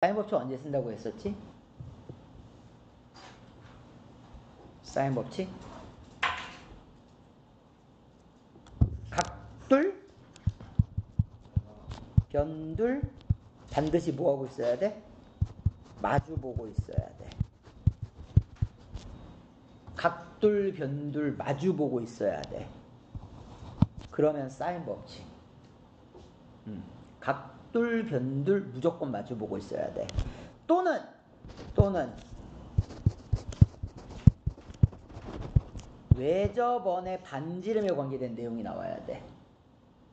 사인 법칙 언제 쓴다고 했었지? 사인 법칙? 각둘, 변둘, 반드시 뭐하고 있어야 돼? 마주 보고 있어야 돼. 각둘, 변둘, 마주 보고 있어야 돼. 그러면 사인 법칙. 각둘, 변둘, 무조건 마주 보고 있어야 돼. 또는 외접원의 반지름에 관계된 내용이 나와야 돼.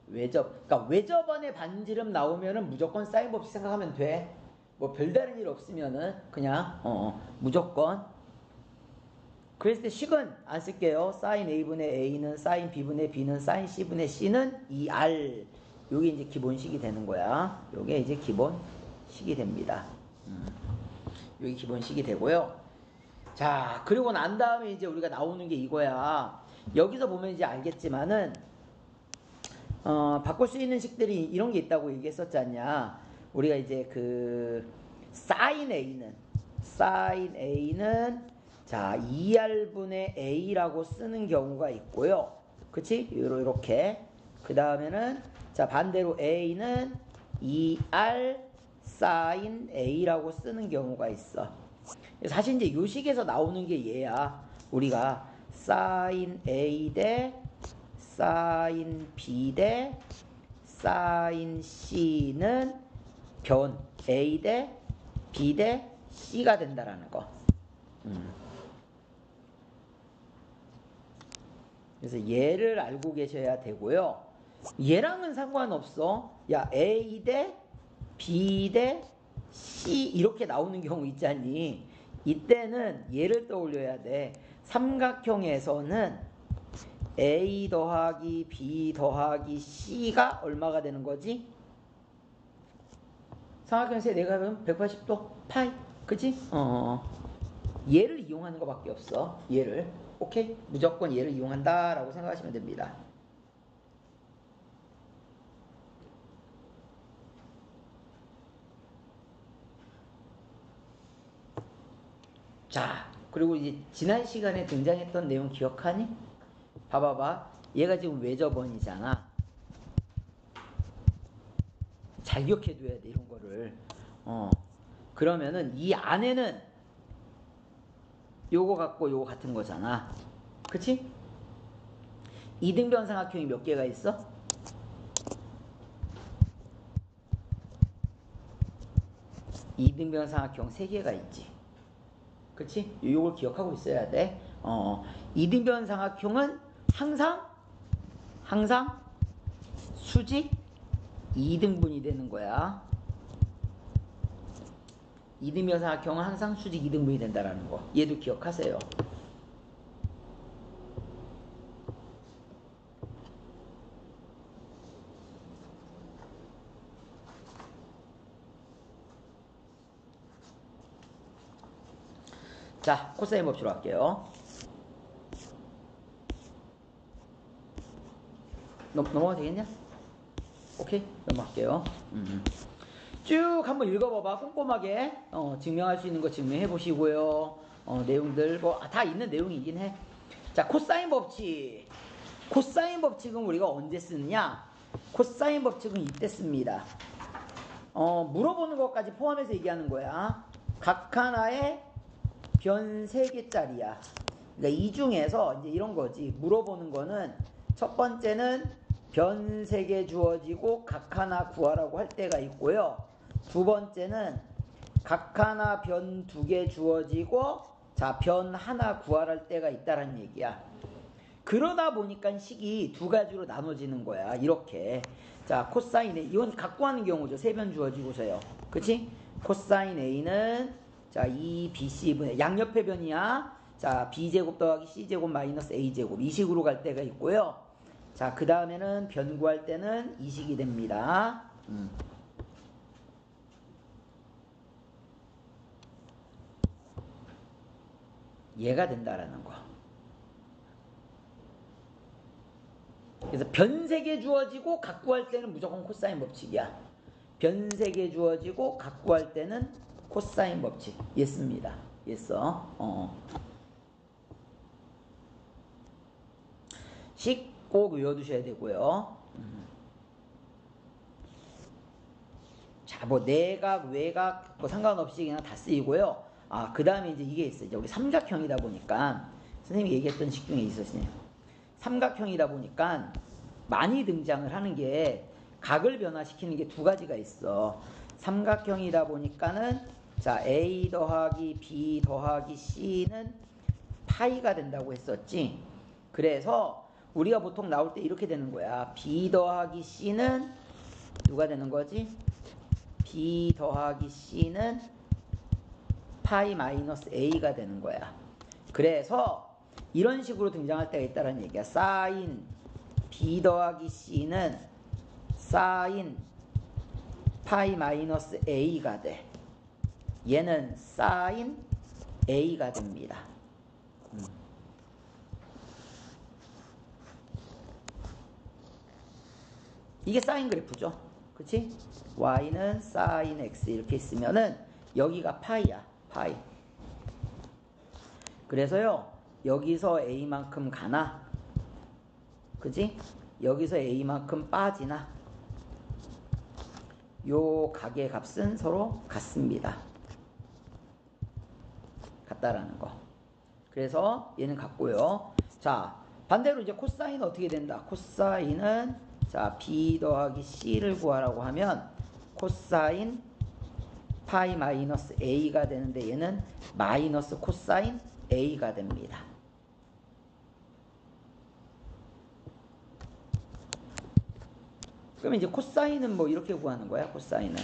그러니까 외접원의 반지름 나오면은 무조건 사인 법칙 생각하면 돼. 뭐 별다른 일 없으면은 그냥 무조건. 그랬을 때 식은 안 쓸게요. 사인 A분의 A는 사인 B분의 B는 사인 C분의 C는 2R. 요게 이제 기본식이 되는 거야. 요게 이제 기본식이 됩니다. 요게 기본식이 되고요. 자, 그리고 난 다음에 이제 우리가 나오는 게 이거야. 여기서 보면 이제 알겠지만은 바꿀 수 있는 식들이 이런 게 있다고 얘기했었지 않냐. 우리가 이제 그 사인 A는 자 2R분의 A라고 쓰는 경우가 있고요. 그치? 요렇게. 그 다음에는 자 반대로 A는 2R 사인 A라고 쓰는 경우가 있어. 사실 이제 요 식에서 나오는 게 얘야. 우리가 사인 A 대 사인 B 대 사인 C는 변 A 대 B 대 C가 된다라는 거. 그래서 얘를 알고 계셔야 되고요. 얘랑은 상관없어. 야 A 대 B 대 C 이렇게 나오는 경우 있지 않니? 이때는 얘를 떠올려야 돼. 삼각형에서는 A 더하기 B 더하기 C가 얼마가 되는 거지? 삼각형에서 내가 하면 180도 파이. 그치? 얘를 이용하는 것밖에 없어. 얘를. 오케이? 무조건 얘를 이용한다 라고 생각하시면 됩니다. 자, 그리고 이제 지난 시간에 등장했던 내용 기억하니? 봐봐봐. 얘가 지금 외접원이잖아. 잘 기억해둬야 돼, 이런 거를. 그러면은 이 안에는 요거 같고 요거 같은 거잖아. 그치? 이등변 삼각형이 몇 개가 있어? 이등변 삼각형 3개가 있지. 그치? 요걸 기억하고 있어야 돼. 이등변 삼각형은 항상 수직 2등분이 되는 거야. 이등변 삼각형은 항상 수직 2등분이 된다라는 거. 얘도 기억하세요. 자, 코사인 법칙으로 할게요. 넘어가도 되겠냐? 오케이, 넘어갈게요. 쭉 한번 읽어봐봐. 꼼꼼하게 증명할 수 있는 거 증명해 보시고요. 내용들 뭐 다 있는 내용이긴 해. 자, 코사인 법칙. 코사인 법칙은 우리가 언제 쓰느냐? 코사인 법칙은 이때 씁니다. 물어보는 것까지 포함해서 얘기하는 거야. 각 하나에 변 3개짜리야. 그러니까 이 중에서 이제 이런 거지. 물어보는 거는 첫 번째는 변 3개 주어지고 각 하나 구하라고 할 때가 있고요. 두 번째는 각 하나 변 2개 주어지고 자, 변 하나 구하랄 때가 있다라는 얘기야. 그러다 보니까 식이 두 가지로 나눠지는 거야. 이렇게. 자, 코사인 A, 이건 갖고 하는 경우죠. 3변 주어지고서요. 그치? 코사인 A는 자, 2BC분의 양옆의 변이야. 자, B제곱 더하기 C제곱 마이너스 A제곱 이 식으로 갈 때가 있고요. 자, 그 다음에는 변 구할 때는 이 식이 됩니다. 얘가 된다라는 거. 그래서 변 3개 주어지고 각 구할 때는 무조건 코사인 법칙이야. 변색에 주어지고 갖고 할 때는 코사인 법칙. 예스입니다. 예서. 식 꼭 외워두셔야 되고요. 자, 뭐 내각, 외각 뭐 상관없이 그냥 다 쓰이고요. 그 다음에 이제 이게 있어요. 여기 삼각형이다 보니까 선생님이 얘기했던 식 중에 있었어요. 삼각형이다 보니까 많이 등장을 하는 게 각을 변화시키는 게 두 가지가 있어. 삼각형이다 보니까는 자 A 더하기 B 더하기 C는 파이가 된다고 했었지. 그래서 우리가 보통 나올 때 이렇게 되는 거야. B 더하기 C는 누가 되는 거지? B 더하기 C는 파이 마이너스 A가 되는 거야. 그래서 이런 식으로 등장할 때가 있다는 얘기야. 사인 B 더하기 C는 사인 파이 마이너스 A가 돼. 얘는 사인 A가 됩니다. 이게 사인 그래프죠. 그치? Y는 사인 X 이렇게 있으면은 여기가 파이야. 파이. 그래서요. 여기서 A만큼 가나? 그지? 여기서 A만큼 빠지나? 요 각의 값은 서로 같습니다. 같다라는 거. 그래서 얘는 같고요. 자, 반대로 이제 코사인은 어떻게 된다? 코사인은 자, B 더하기 C를 구하라고 하면 코사인 파이 마이너스 A가 되는데 얘는 마이너스 코사인 A가 됩니다. 그러면 이제 코사인은 뭐 이렇게 구하는 거야? 코사인은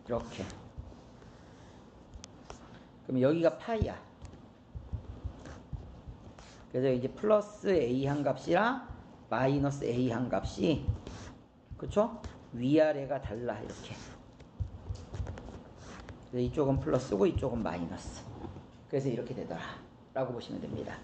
이렇게. 그럼 여기가 파이야. 그래서 이제 플러스 A 한 값이랑 마이너스 A 한 값이 그쵸? 위아래가 달라 이렇게. 그래서 이쪽은 플러스고 이쪽은 마이너스. 그래서 이렇게 되더라 라고 보시면 됩니다.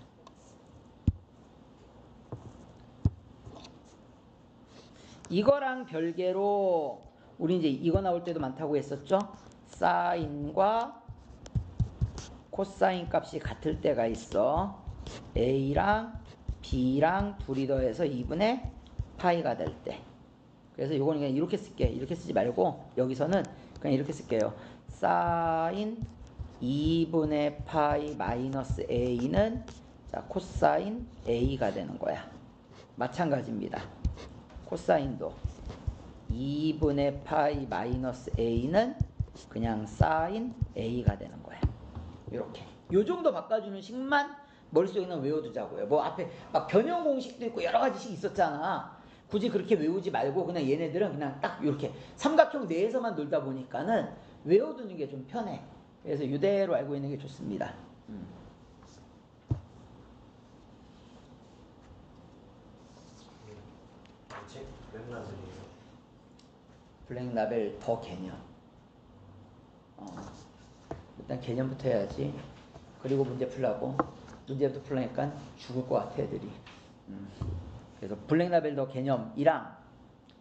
이거랑 별개로 우리 이제 이거 나올 때도 많다고 했었죠. 사인과 코사인 값이 같을 때가 있어. A랑 B랑 둘이 더해서 2분의 파이가 될 때. 그래서 이거는 그냥 이렇게 쓸게. 이렇게 쓰지 말고 여기서는 그냥 이렇게 쓸게요. 사인 2분의 파이 마이너스 A는 자 코사인 A가 되는 거야. 마찬가지입니다. 코사인도 2분의 파이 마이너스 A는 그냥 사인 A가 되는 거야. 이렇게. 요 정도 바꿔주는 식만 머릿속에는 외워두자고요. 뭐 앞에 막 변형 공식도 있고 여러 가지씩 있었잖아. 굳이 그렇게 외우지 말고 그냥 얘네들은 그냥 딱 이렇게 삼각형 내에서만 놀다 보니까는 외워두는 게 좀 편해. 그래서 이대로 알고 있는 게 좋습니다. 블랙라벨 더 개념. 일단 개념부터 해야지. 그리고 문제 풀라고. 문제부터 풀라니까 죽을 것 같아 애들이. 그래서 블랙라벨 더 개념이랑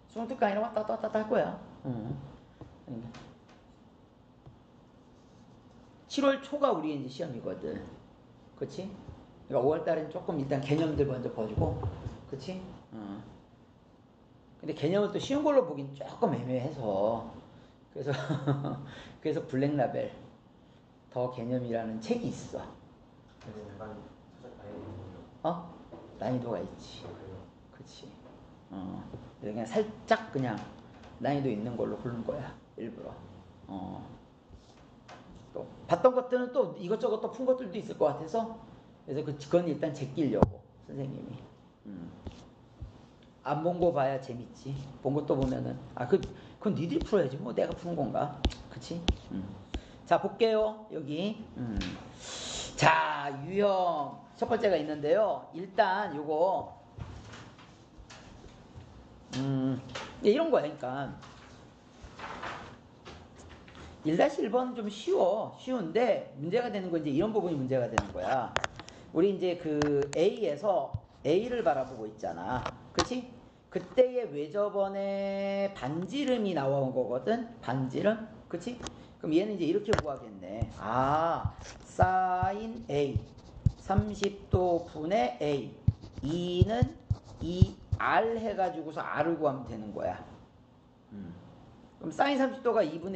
수능특강 이런 거 따따따 할 거야. 7월 초가 우리 이제 시험이거든. 그치? 그러니까 5월 달엔 조금 일단 개념들 먼저 봐주고. 그치? 근데 개념을 또 쉬운 걸로 보긴 조금 애매해서. 그래서, 그래서 블랙라벨 더 개념이라는 책이 있어. 난이도가 있지. 그치. 그냥 살짝 그냥 난이도 있는 걸로 고른 거야. 일부러. 또 봤던 것들은 또 이것저것 또 푼 것들도 있을 것 같아서 그래서 그건 일단 제끼려고 선생님이. 안 본 거 봐야 재밌지. 본 것도 보면은 그건 니들이 풀어야지 뭐 내가 푸는 건가. 그치? 자 볼게요. 여기 자 유형 첫 번째가 있는데요. 일단 요거 이런 거야. 그러니까 1-1번은 좀 쉬운데 문제가 되는 건 이제 이런 부분이 문제가 되는 거야. 우리 이제 그 A에서 A를 바라보고 있잖아. 그치? 그때의 외접원의 반지름이 나온 거거든. 반지름. 그치? 그럼 얘는 이제 이렇게 구하겠네. 사인 A 30도 분의 A 2는 2R 해가지고서 R을 구하면 되는 거야. 그럼 사인 30도가 2분의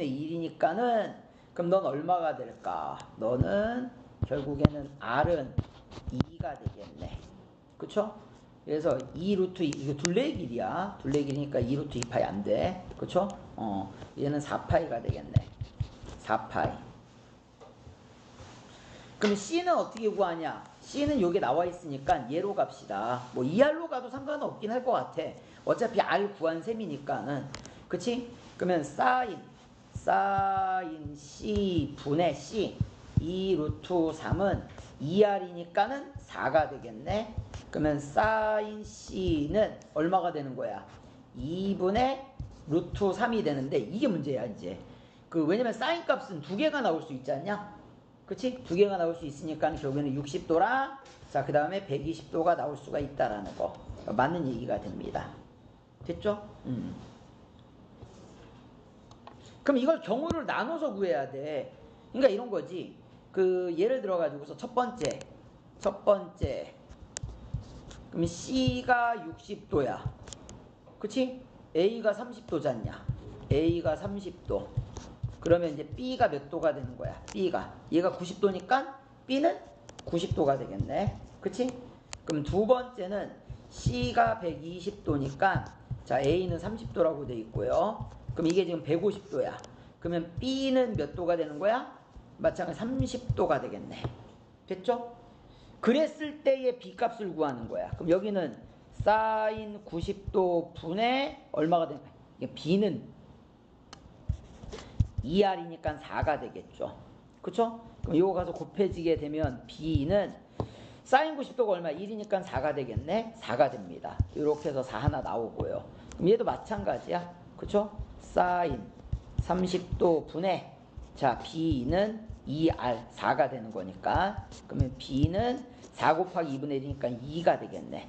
1이니까는 그럼 넌 얼마가 될까? 너는 결국에는 R은 2가 되겠네. 그쵸? 그래서 2루트 2, 이거 둘레의 길이야. 둘레의 길이니까 2루트 2파이 안 돼. 그쵸? 얘는 4파이가 되겠네. 4파이. 그럼 C는 어떻게 구하냐? C는 여기 나와 있으니까 얘로 갑시다. 뭐 2R로 가도 상관은 없긴 할 것 같아. 어차피 R 구한 셈이니까는. 그치? 그러면 사인 C 분의 C 2 루트 3은 2R이니까는 4가 되겠네. 그러면 사인 C는 얼마가 되는 거야? 2분의 루트 3이 되는데 이게 문제야 이제. 왜냐면 사인 값은 두 개가 나올 수 있지 않냐? 그치? 두 개가 나올 수 있으니까 결국에는 60도랑 자 그 다음에 120도가 나올 수가 있다라는 거. 맞는 얘기가 됩니다. 됐죠? 그럼 이걸 경우를 나눠서 구해야 돼. 그러니까 이런 거지. 예를 들어 가지고서 첫 번째. 그럼 C가 60도야. 그치? A가 30도잖냐. A가 30도. 그러면 이제 B가 몇 도가 되는 거야? B가. 얘가 90도니까 B는 90도가 되겠네. 그치? 그럼 두 번째는 C가 120도니까 자 A는 30도라고 돼 있고요. 그럼 이게 지금 150도야. 그러면 B는 몇 도가 되는 거야? 마찬가지 30도가 되겠네. 됐죠? 그랬을 때의 B값을 구하는 거야. 그럼 여기는 사인 90도 분의 얼마가 되는 거야? 이게 B는 2R이니까 4가 되겠죠. 그쵸? 그럼 이거 가서 곱해지게 되면 B는 사인 90도가 얼마? 1이니까 4가 되겠네. 4가 됩니다. 이렇게 해서 4 하나 나오고요. 그럼 얘도 마찬가지야. 그쵸? 사인 30도 분의 자 B는 2R 4가 되는 거니까 그러면 B는 4 곱하기 2분의 1이니까 2가 되겠네.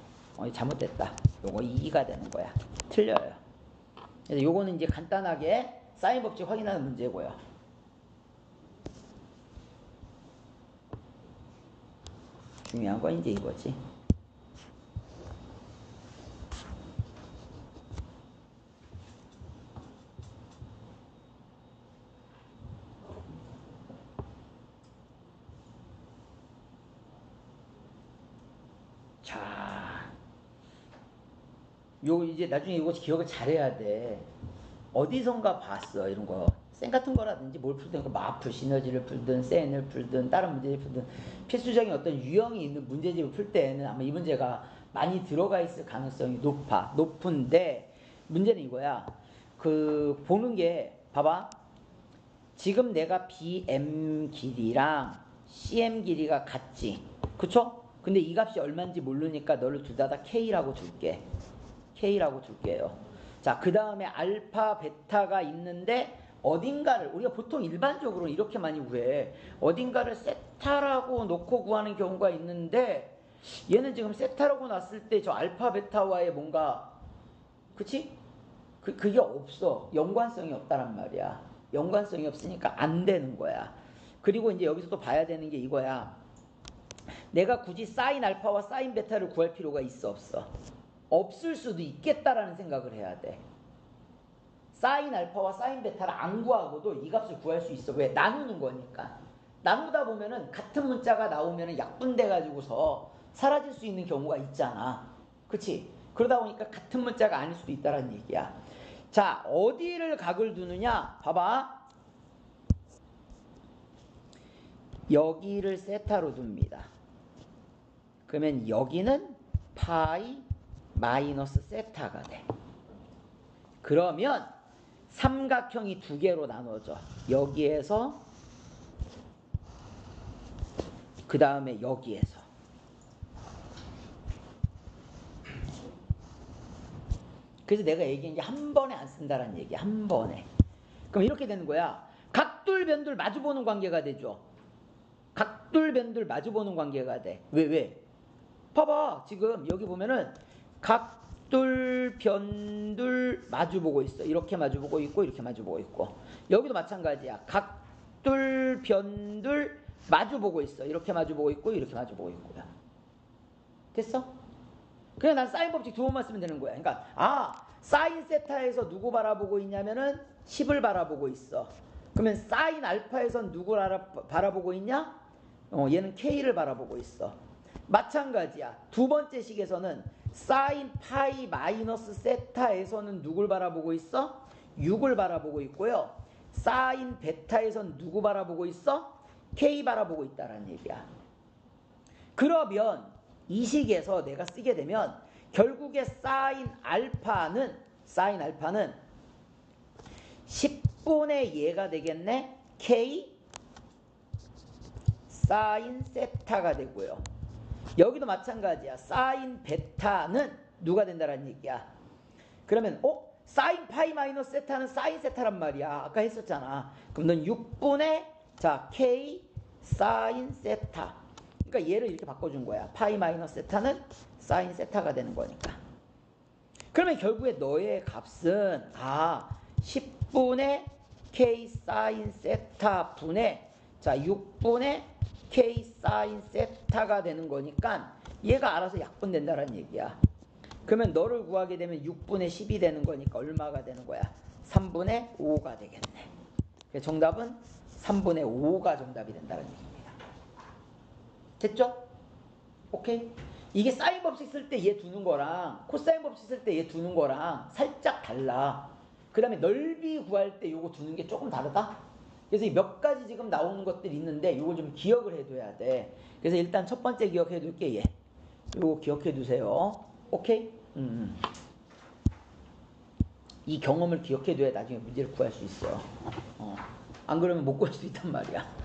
잘못됐다. 요거 2가 되는 거야. 틀려요. 그래서 요거는 이제 간단하게 사인 법칙 확인하는 문제고요. 중요한 건 이제 이거지. 자, 요 이제 나중에 이거 기억을 잘해야 돼. 어디선가 봤어 이런 거. 쌤 같은 거라든지 뭘 풀든 마플 시너지를 풀든 센을 풀든 다른 문제를 풀든 필수적인 어떤 유형이 있는 문제집을 풀 때는 아마 이 문제가 많이 들어가 있을 가능성이 높은데 문제는 이거야. 보는 게 봐봐. 지금 내가 BM 길이랑 CM 길이가 같지. 그쵸? 근데 이 값이 얼마인지 모르니까 너를 둘 다 K라고 줄게. K라고 줄게요. 자, 그 다음에 알파, 베타가 있는데 어딘가를 우리가 보통 일반적으로 이렇게 많이 구해. 어딘가를 세타라고 놓고 구하는 경우가 있는데 얘는 지금 세타라고 놨을 때 저 알파, 베타와의 뭔가 그치? 그게 없어. 연관성이 없다란 말이야. 연관성이 없으니까 안 되는 거야. 그리고 이제 여기서 또 봐야 되는 게 이거야. 내가 굳이 사인 알파와 사인 베타를 구할 필요가 있어 없어? 없을 수도 있겠다라는 생각을 해야 돼. 사인 알파와 사인 베타를 안 구하고도 이 값을 구할 수 있어. 왜? 나누는 거니까. 나누다 보면은 같은 문자가 나오면은 약분돼 가지고서 사라질 수 있는 경우가 있잖아. 그치? 그러다 보니까 같은 문자가 아닐 수도 있다는 얘기야. 자, 어디를 각을 두느냐? 봐봐. 여기를 세타로 둡니다. 그러면 여기는 파이 마이너스 세타가 돼. 그러면 삼각형이 두 개로 나눠져. 여기에서 그 다음에 여기에서. 그래서 내가 얘기한 게 한 번에 안 쓴다는 얘기야. 한 번에. 그럼 이렇게 되는 거야. 각도 각둘변둘 마주보는 관계가 되죠. 각둘변둘 마주보는 관계가 돼. 왜? 봐봐. 지금 여기 보면은 각둘변둘 마주보고 있어. 이렇게 마주보고 있고 이렇게 마주보고 있고. 여기도 마찬가지야. 각둘변둘 마주보고 있어. 이렇게 마주보고 있고 이렇게 마주보고 있고요. 됐어? 그냥 난 사인 법칙 두 번만 쓰면 되는 거야. 그러니까 사인 세타에서 누구 바라보고 있냐면은 10을 바라보고 있어. 그러면 사인 알파에선 누구를 바라보고 있냐? 얘는 K를 바라보고 있어. 마찬가지야. 두 번째 식에서는 사인 파이 마이너스 세타에서는 누굴 바라보고 있어? 6을 바라보고 있고요. 사인 베타에선 누구 바라보고 있어? K 바라보고 있다라는 얘기야. 그러면 이 식에서 내가 쓰게 되면 결국에 사인 알파는 10분의 얘가 되겠네. K 사인 세타가 되고요. 여기도 마찬가지야. 사인 베타는 누가 된다라는 얘기야. 그러면 사인 파이 마이너스 세타는 사인 세타란 말이야. 아까 했었잖아. 그럼 넌 6분의 K 사인 세타. 그러니까 얘를 이렇게 바꿔준 거야. 파이 마이너스 세타는 사인 세타가 되는 거니까. 그러면 결국에 너의 값은 10분의 K 사인 세타 분의 6분의 K 사인 세타가 되는 거니까 얘가 알아서 약분된다는 얘기야. 그러면 너를 구하게 되면 6분의 10이 되는 거니까 얼마가 되는 거야? 3분의 5가 되겠네. 정답은 3분의 5가 정답이 된다는 얘기입니다. 됐죠? 오케이? 이게 사인 법칙 쓸 때 얘 두는 거랑 코사인 법칙 쓸 때 얘 두는 거랑 살짝 달라. 그 다음에 넓이 구할 때 요거 두는 게 조금 다르다? 그래서 이 몇 가지 지금 나오는 것들이 있는데 요걸 좀 기억을 해둬야 돼. 그래서 일단 첫 번째 기억해 둘게 얘. 요거 기억해 두세요. 오케이? 이 경험을 기억해 둬야 나중에 문제를 구할 수 있어. 안 그러면 못 구할 수 있단 말이야.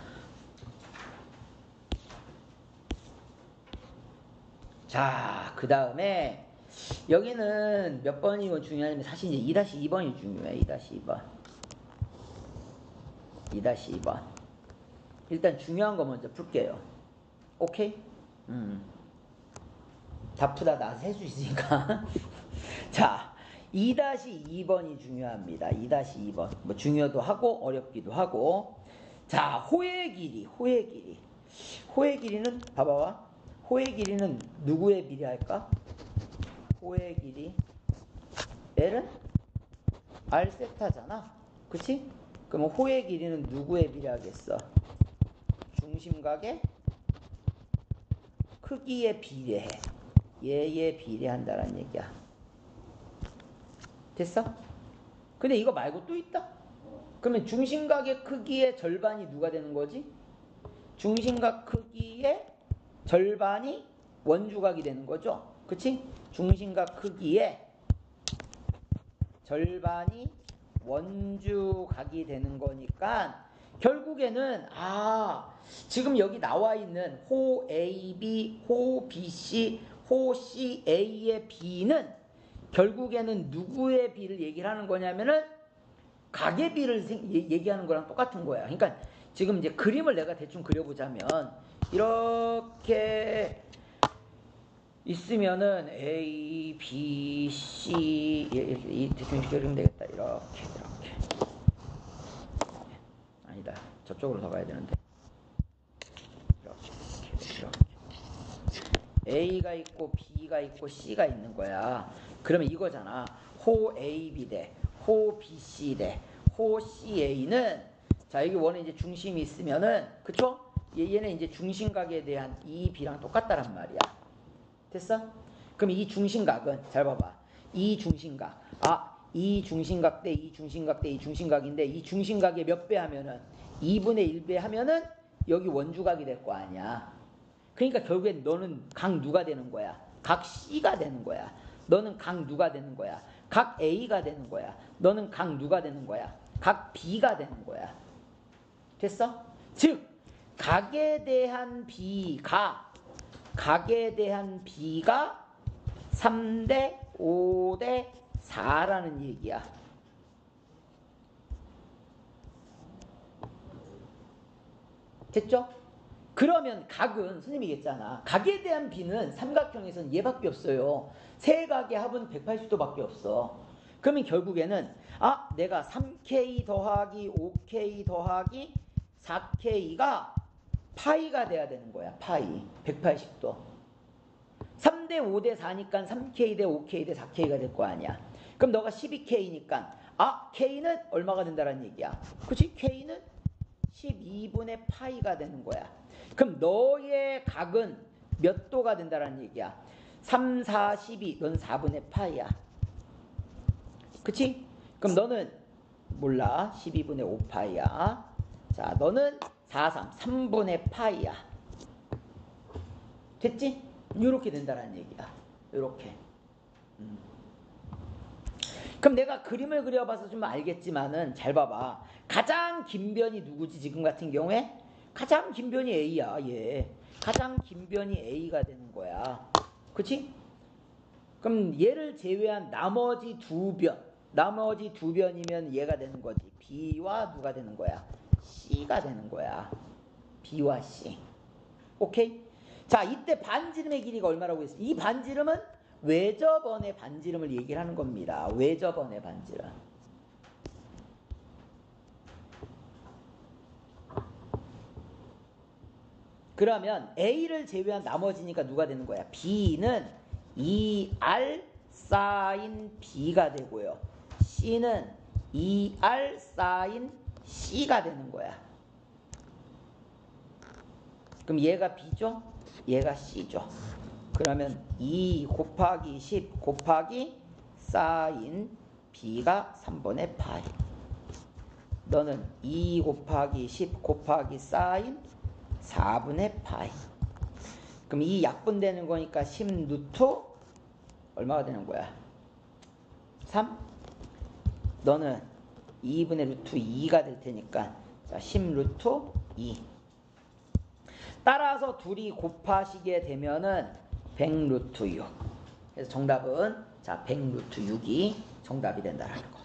자, 그 다음에 여기는 몇 번이 중요하냐면 사실 이제 2-2번이 중요해. 2-2번. 2-2번. 일단 중요한 거 먼저 풀게요. 오케이? 다 푸다 나서 할 수 있으니까. 자, 2-2번이 중요합니다. 2-2번. 뭐 중요도 하고 어렵기도 하고. 자, 호의 길이. 호의 길이는 봐봐. 호의 길이는 누구에 비례할까? 호의 길이 L은 R 세타잖아. 그치? 그럼 호의 길이는 누구에 비례하겠어? 중심각의 크기에 비례해. 얘에 비례한다는 얘기야. 됐어? 근데 이거 말고 또 있다? 그러면 중심각의 크기의 절반이 누가 되는 거지? 중심각 크기의 절반이 원주각이 되는 거죠. 그치? 중심각 크기의 절반이 원주각이 되는 거니까 결국에는 지금 여기 나와 있는 호 AB, 호 BC, 호 CA의 B는 결국에는 누구의 B를 얘기를 하는 거냐면은 각의 B를 얘기하는 거랑 똑같은 거야. 그러니까 지금 이제 그림을 내가 대충 그려보자면 이렇게 있으면은 A, B, C 이렇게 대충 그리면 되겠다. 이렇게 아니다. 저쪽으로 더 가야 되는데 이렇게 A가 있고 B가 있고 C가 있는 거야. 그러면 이거잖아. 호 AB 대 호 BC 대 호 CA는 자 여기 원에 이제 중심이 있으면은 그쵸? 얘는 이제 중심각에 대한 이 B랑 똑같다란 말이야. 됐어? 그럼 이 중심각은 잘 봐봐. 이 중심각 이 중심각 대 이 중심각 대 이 중심각인데 이 중심각에 몇 배 하면은 2분의 1배 하면은 여기 원주각이 될 거 아니야. 그러니까 결국엔 너는 각 누가 되는 거야? 각 C가 되는 거야. 너는 각 누가 되는 거야? 각 A가 되는 거야. 너는 각 누가 되는 거야? 각 B가 되는 거야. 됐어? 즉 각에 대한 B가 3대 5대 4라는 얘기야. 됐죠? 그러면 각은 선생님이 얘기했잖아. 각에 대한 비는 삼각형에서는 얘밖에 없어요. 세 각의 합은 180도밖에 없어. 그러면 결국에는 내가 3K 더하기 5K 더하기 4K가 파이가 돼야 되는 거야. 파이 180도. 3대 5대 4니까 3K 대 5K 대 4K가 될 거 아니야. 그럼 너가 12K니까 K는 얼마가 된다는 얘기야. 그치? K는 12분의 파이가 되는 거야. 그럼 너의 각은 몇 도가 된다는 얘기야. 3, 4, 12. 넌 4분의 파이야. 그치? 그럼 너는 몰라. 12분의 5파이야. 자, 너는 4, 3. 3분의 파이야. 됐지? 이렇게 된다는 얘기야. 이렇게. 그럼 내가 그림을 그려봐서 좀 알겠지만은 잘 봐봐. 가장 긴 변이 누구지? 지금 같은 경우에 가장 긴 변이 A야. 얘 가장 긴 변이 A가 되는 거야. 그치? 그럼 얘를 제외한 나머지 두 변이면 얘가 되는 거지. B와 누가 되는 거야? C가 되는 거야. B와 C. 오케이? 자, 이때 반지름의 길이가 얼마라고 했어? 이 반지름은 외접원의 반지름을 얘기를 하는 겁니다. 외접원의 반지름. 그러면 A를 제외한 나머지니까 누가 되는 거야? B는 2R 사인 B가 되고요. C는 2R 사인 C가 되는 거야. 그럼 얘가 B죠? 얘가 C죠. 그러면 2 곱하기 10 곱하기 사인 B가 3분의 파이. 너는 2 곱하기 10 곱하기 사인 4분의 파이. 그럼 이 약분되는 거니까 10 루트 얼마가 되는 거야? 3? 너는 2분의 루트 2가 될 테니까 자, 10 루트 2. 따라서 둘이 곱하시게 되면은 100 루트 6. 그래서 정답은 자, 100 루트 6이 정답이 된다라는 거.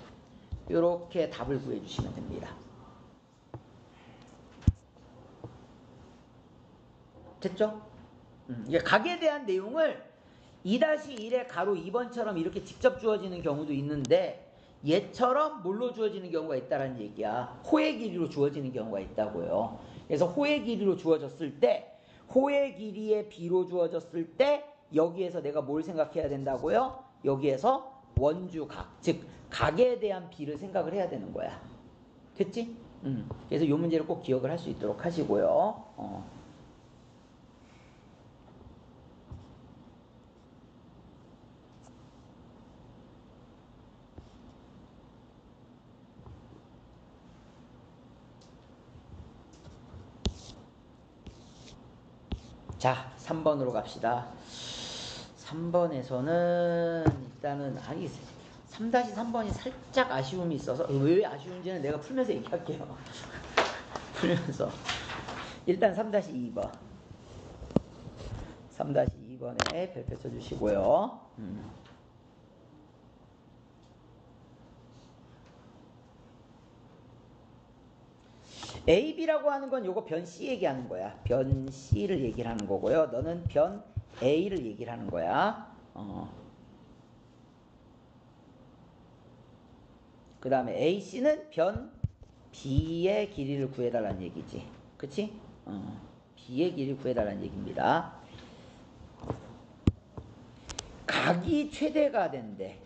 이렇게 답을 구해주시면 됩니다. 됐죠? 이게 각에 대한 내용을 2-1의 가로 2번처럼 이렇게 직접 주어지는 경우도 있는데 얘처럼 뭘로 주어지는 경우가 있다는 얘기야. 호의 길이로 주어지는 경우가 있다고요. 그래서 호의 길이로 주어졌을 때 호의 길이의 B로 주어졌을 때 여기에서 내가 뭘 생각해야 된다고요? 여기에서 원주각, 즉 각에 대한 B를 생각을 해야 되는 거야. 됐지? 그래서 이 문제를 꼭 기억을 할 수 있도록 하시고요. 자, 3번으로 갑시다. 3번에서는 일단은 3-3번이 살짝 아쉬움이 있어서 왜 아쉬운지는 내가 풀면서 얘기할게요. 풀면서 일단 3-2번 3-2번에 별표 쳐주시고요. A, B라고 하는 건 요거 변 C 얘기하는 거야. 변 C를 얘기를 하는 거고요. 너는 변 A를 얘기를 하는 거야. 그 다음에 AC는 변 B의 길이를 구해달라는 얘기지. 그치? B의 길이를 구해달라는 얘기입니다. 각이 최대가 된대.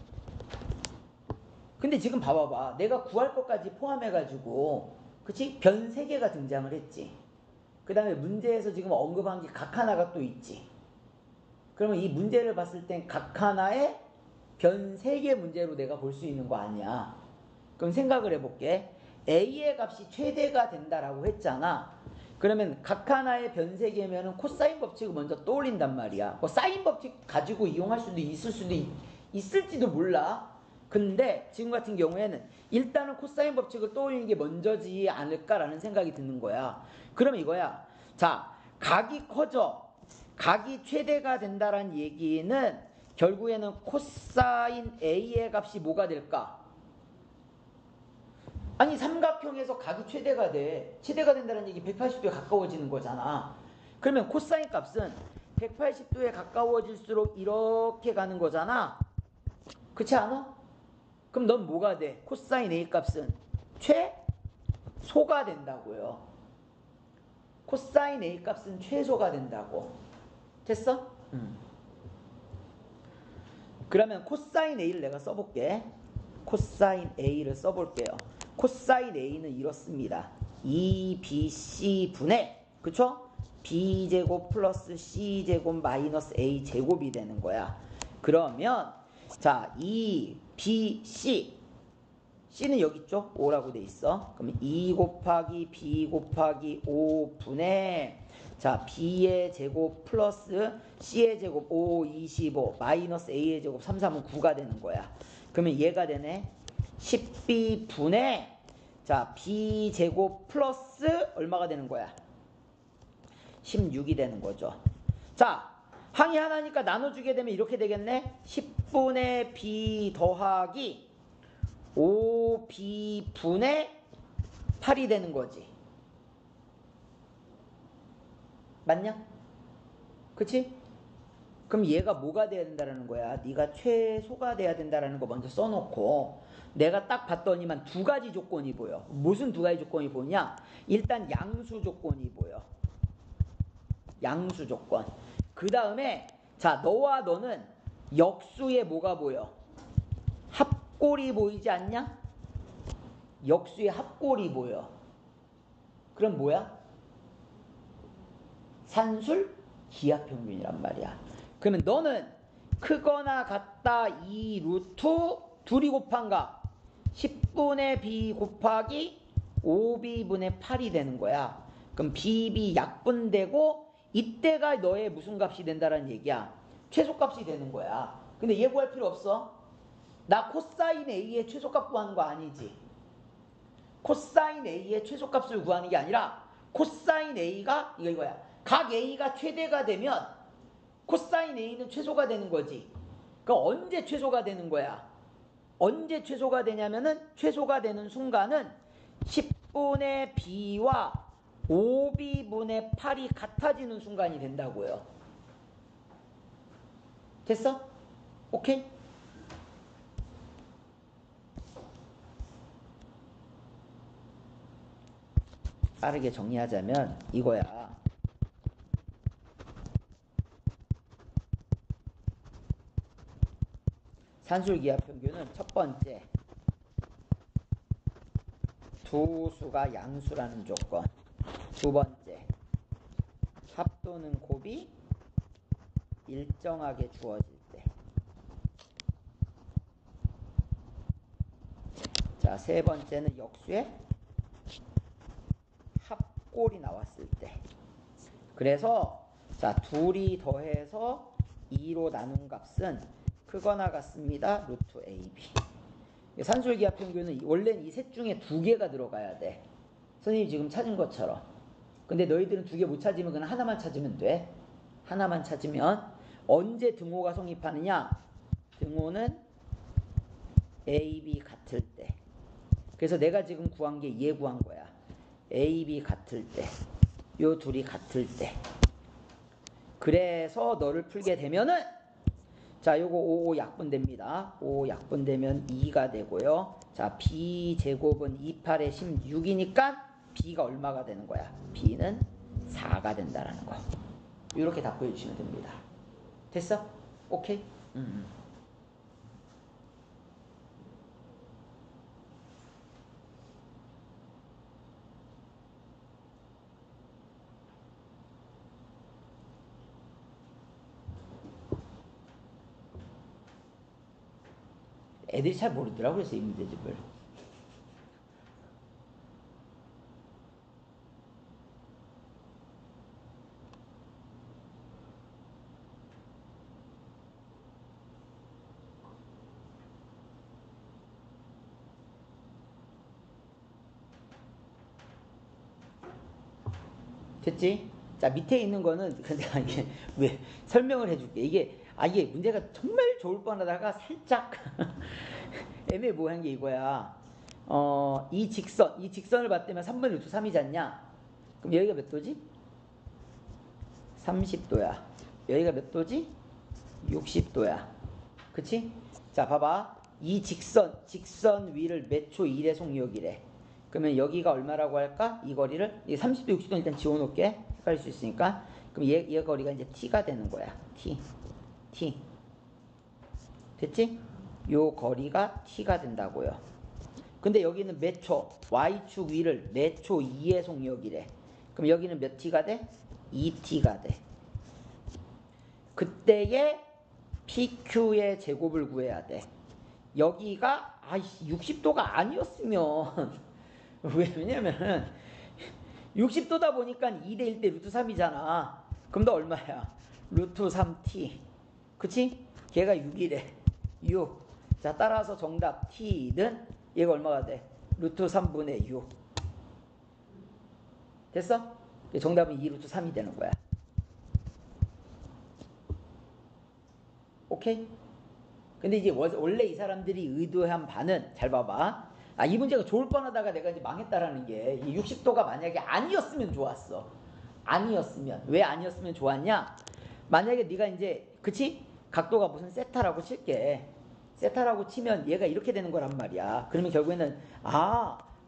근데 지금 봐봐봐. 내가 구할 것까지 포함해가지고 그치? 변 3개가 등장을 했지. 그 다음에 문제에서 지금 언급한 게 각 하나가 또 있지. 그러면 이 문제를 봤을 땐 각 하나에 변 3개 문제로 내가 볼 수 있는 거 아니야. 그럼 생각을 해볼게. A의 값이 최대가 된다라고 했잖아. 그러면 각 하나의 변 3개면은 코사인 법칙을 먼저 떠올린단 말이야. 뭐 사인 법칙 가지고 이용할 수도 있을지도 몰라. 근데 지금 같은 경우에는 일단은 코사인 법칙을 떠올리는 게 먼저지 않을까라는 생각이 드는 거야. 그러면 이거야. 자, 각이 커져. 각이 최대가 된다라는 얘기는 결국에는 코사인 A의 값이 뭐가 될까? 아니 삼각형에서 각이 최대가 돼. 최대가 된다는 얘기 180도에 가까워지는 거잖아. 그러면 코사인 값은 180도에 가까워질수록 이렇게 가는 거잖아. 그렇지 않아? 그럼 넌 뭐가 돼? 코사인 A 값은 최소가 된다고요. 코사인 A 값은 최소가 된다고. 됐어? 그러면 코사인 A를 내가 써볼게. 코사인 A를 써볼게요. 코사인 A는 이렇습니다. 2BC 분의, 그쵸? B제곱 플러스 C제곱 마이너스 A제곱이 되는 거야. 그러면 자, 2BC C는 여기 있죠? 5라고 돼 있어. 그러면 2 곱하기 B 곱하기 5분의 자, B의 제곱 플러스 C의 제곱 5, 25 마이너스 A의 제곱 3, 3은 9가 되는 거야. 그러면 얘가 되네. 10B분의 자, B제곱 플러스 얼마가 되는 거야? 16이 되는 거죠. 자, 항이 하나니까 나눠주게 되면 이렇게 되겠네. 10분의 B 더하기 5B분의 8이 되는 거지. 맞냐? 그치? 그럼 얘가 뭐가 돼야 된다는 거야? 네가 최소가 돼야 된다는 거 먼저 써놓고 내가 딱 봤더니만 두 가지 조건이 보여. 무슨 두 가지 조건이 보이냐? 일단 양수 조건이 보여. 양수 조건. 그 다음에 자, 너와 너는 역수에 뭐가 보여? 합골이 보이지 않냐? 역수의 합골이 보여. 그럼 뭐야? 산술 기하평균이란 말이야. 그러면 너는 크거나 같다 2 루트 둘이 곱한 값 10분의 B 곱하기 5B분의 8이 되는 거야. 그럼 BB 약분되고 이때가 너의 무슨 값이 된다는 얘기야? 최소값이 되는 거야. 근데 얘 구할 필요 없어. 나 코사인 A의 최소값 구하는 거 아니지. 코사인 A의 최소값을 구하는 게 아니라 코사인 A가 이거야. 각 A가 최대가 되면 코사인 A는 최소가 되는 거지. 그러니까 언제 최소가 되는 거야? 언제 최소가 되냐면은 최소가 되는 순간은 10분의 B와 5B분의 8이 같아지는 순간이 된다고요. 됐어? 오케이? 빠르게 정리하자면 이거야. 산술기하평균은 첫 번째 두 수가 양수라는 조건. 두 번째 합 또는 곱이 일정하게 주어질 때. 자, 세 번째는 역수의 합골이 나왔을 때. 그래서 자, 둘이 더해서 2로 나눈 값은 크거나 같습니다. 루트 AB. 산술기하평균은 원래는 이 셋 중에 두 개가 들어가야 돼. 선생님이 지금 찾은 것처럼. 근데 너희들은 두 개 못 찾으면 그냥 하나만 찾으면 돼. 하나만 찾으면 언제 등호가 성립하느냐? 등호는 AB 같을 때. 그래서 내가 지금 구한 게 얘 구한 거야. AB 같을 때. 요 둘이 같을 때. 그래서 너를 풀게 되면은 자, 요거 5 약분됩니다. 5 약분되면 2가 되고요. 자, B제곱은 28에 16이니까 B가 얼마가 되는 거야? B는 4가 된다라는 거. 이렇게 답해 주시면 됩니다. 됐어? 오케이? 애들이 잘 모르더라고요, 그래서 이 문제집을. 됐지? 자, 밑에 있는 거는 내가 이게 왜 설명을 해줄게. 이게 문제가 정말 좋을 뻔하다가 살짝 애매모호한 게 이거야. 이 직선을 봤다면 3분의 루트 3이지 않냐? 그럼 여기가 몇 도지? 30도야. 여기가 몇 도지? 60도야. 그치? 자, 봐봐. 이 직선 위를 몇 초 이래 속력이래. 그러면 여기가 얼마라고 할까? 이 거리를, 이 30도, 60도 일단 지워놓을게. 헷갈릴 수 있으니까. 그럼 얘 거리가 이제 t가 되는 거야. t. 됐지? 요 거리가 t가 된다고요. 근데 여기는 몇 초? y축 위를 몇 초 이의 속력이래. 그럼 여기는 몇 t가 돼? 2t가 돼. 그때의 PQ의 제곱을 구해야 돼. 여기가 60도가 아니었으면 왜냐면 60도다 보니까 2대 1대 루트 3이잖아. 그럼 너 얼마야? 루트 3t. 그치? 걔가 6이래. 6. 자, 따라서 정답 t는 얘가 얼마가 돼? 루트 3분의 6. 됐어? 정답은 2 루트 3이 되는 거야. 오케이? 근데 이제 원래 이 사람들이 의도한 바는, 잘 봐봐. 이 문제가 좋을 뻔하다가 내가 이제 망했다라는 게, 이 60도가 만약에 아니었으면 좋았어. 아니었으면. 왜 아니었으면 좋았냐? 만약에 네가 이제, 그치? 각도가 무슨 세타라고 칠게. 세타라고 치면 얘가 이렇게 되는 거란 말이야. 그러면 결국에는,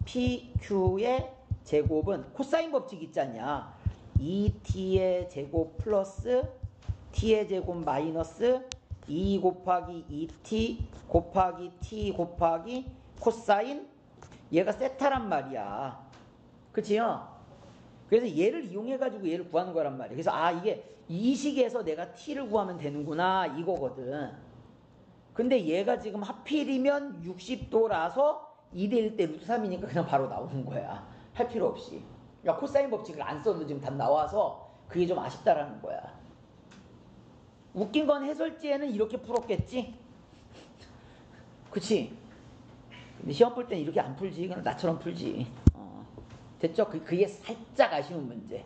PQ의 제곱은 코사인 법칙 있잖냐. 2t의 제곱 플러스 t의 제곱 마이너스 2 곱하기 2t 곱하기 t 곱하기 코사인, 얘가 세타란 말이야. 그치요? 그래서 얘를 이용해가지고 얘를 구하는 거란 말이야. 그래서 이게 이 식에서 내가 t를 구하면 되는구나 이거거든. 근데 얘가 지금 하필이면 60도라서 2대 1대 루트 3이니까 그냥 바로 나오는 거야. 할 필요 없이. 그러니까 코사인 법칙을 안 써도 지금 답 나와서 그게 좀 아쉽다라는 거야. 웃긴 건 해설지에는 이렇게 풀었겠지? 그치? 근데 시험 볼 땐 이렇게 안 풀지. 그냥 나처럼 풀지. 됐죠? 그게 살짝 아쉬운 문제.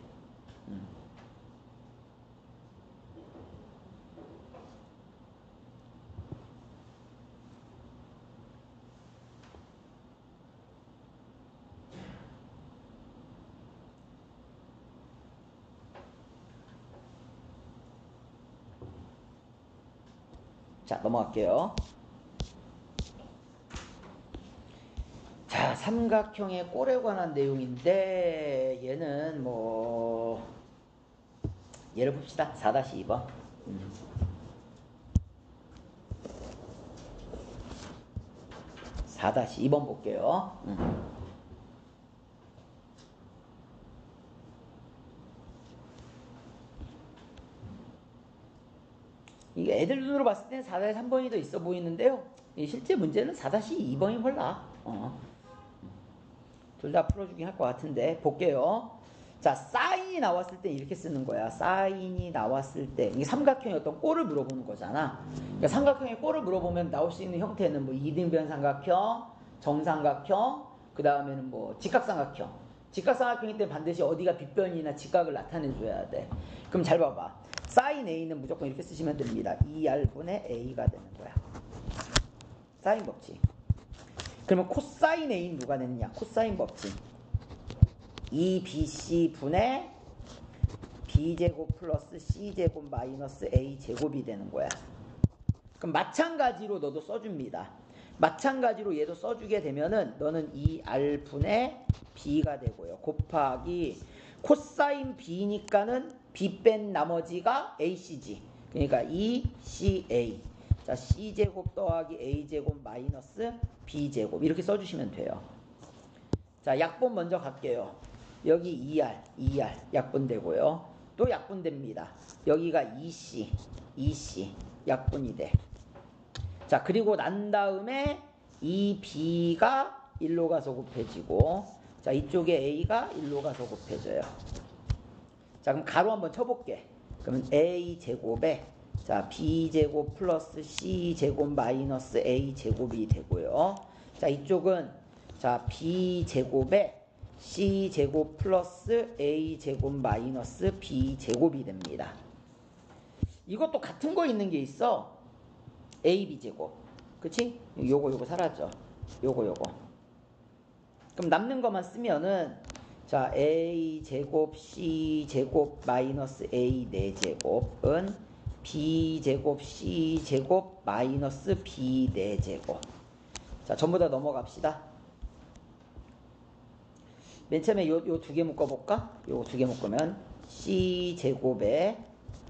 자, 넘어갈게요. 자, 삼각형의 꼴에 관한 내용인데 얘는 예를 봅시다. 4-2번. 4-2번 볼게요. 이게 애들 눈으로 봤을 때는 4-3번이 더 있어 보이는데요. 실제 문제는 4-2번이 몰라. 둘 다 풀어주긴 할 것 같은데 볼게요. 자, 사인이 나왔을 때 이렇게 쓰는 거야. 사인이 나왔을 때 이게 삼각형의 어떤 꼴을 물어보는 거잖아. 그러니까 삼각형의 꼴을 물어보면 나올 수 있는 형태는 이등변 삼각형, 정삼각형, 그 다음에는 직각삼각형. 직각삼각형일 때 반드시 어디가 빗변이나 직각을 나타내줘야 돼. 그럼 잘 봐봐. 사인 A는 무조건 이렇게 쓰시면 됩니다. 2R분의 A가 되는 거야. 사인 법칙. 그러면 코사인 A는 누가 되느냐? 코사인 법칙. 2BC 분의 B제곱 플러스 C제곱 마이너스 A제곱이 되는 거야. 그럼 마찬가지로 너도 써줍니다. 마찬가지로 얘도 써주게 되면은 너는 2R 분의 B가 되고요. 곱하기 코사인 B니까는 B 뺀 나머지가 AC지. 그러니까 2CA. 자, C제곱 더하기 A제곱 마이너스 B제곱. 이렇게 써주시면 돼요. 자, 약분 먼저 갈게요. 여기 2R 약분되고요. 또 약분됩니다. 여기가 2C 약분이 돼. 자, 그리고 난 다음에 이 B가 1로 가서 곱해지고, 자, 이쪽에 A가 1로 가서 곱해져요. 자, 그럼 가로 한번 쳐볼게. 그러면 A제곱에, 자, B제곱 플러스 C제곱 마이너스 A제곱이 되고요. 자, 이쪽은, 자, B제곱에 C제곱 플러스 A제곱 마이너스 B제곱이 됩니다. 이것도 같은 거 있는 게 있어. AB제곱. 그치? 요거 사라져. 요거. 그럼 남는 것만 쓰면은 자 a 제곱 c 제곱 마이너스 a 4제곱은 b 제곱 c 제곱 마이너스 b 4제곱. 자 전부 다 넘어갑시다. 맨 처음에 요 두 개 묶어볼까? 요 두 개 묶으면 c 제곱에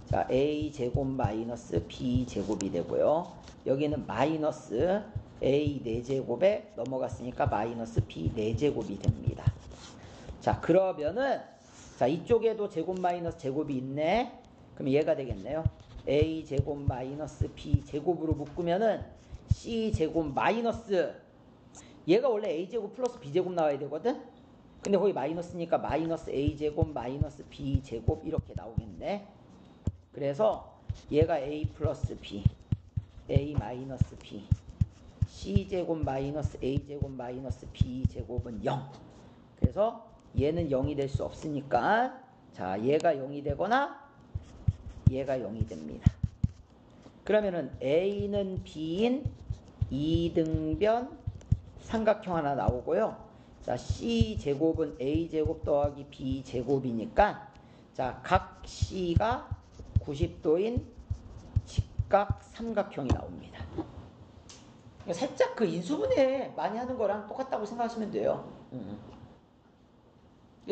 자 a 제곱 마이너스 b 제곱이 되고요. 여기는 마이너스 a 4제곱에 넘어갔으니까 마이너스 b 4제곱이 됩니다. 자 그러면은 자 이쪽에도 제곱 마이너스 제곱이 있네. 그럼 얘가 되겠네요. a 제곱 마이너스 b 제곱으로 묶으면은 c 제곱 마이너스 얘가 원래 a 제곱 플러스 b 제곱 나와야 되거든. 근데 거기 마이너스니까 마이너스 a 제곱 마이너스 b 제곱 이렇게 나오겠네. 그래서 얘가 a 플러스 b a 마이너스 b c 제곱 마이너스 a 제곱 마이너스 b 제곱은 0. 그래서 얘는 0이 될 수 없으니까 자 얘가 0이 되거나 얘가 0이 됩니다. 그러면은 a는 b인 2등변 삼각형 하나 나오고요. 자 c 제곱은 a 제곱 더하기 b 제곱이니까 자 각 c가 90도인 직각 삼각형이 나옵니다. 살짝 그 인수분해 많이 하는 거랑 똑같다고 생각하시면 돼요.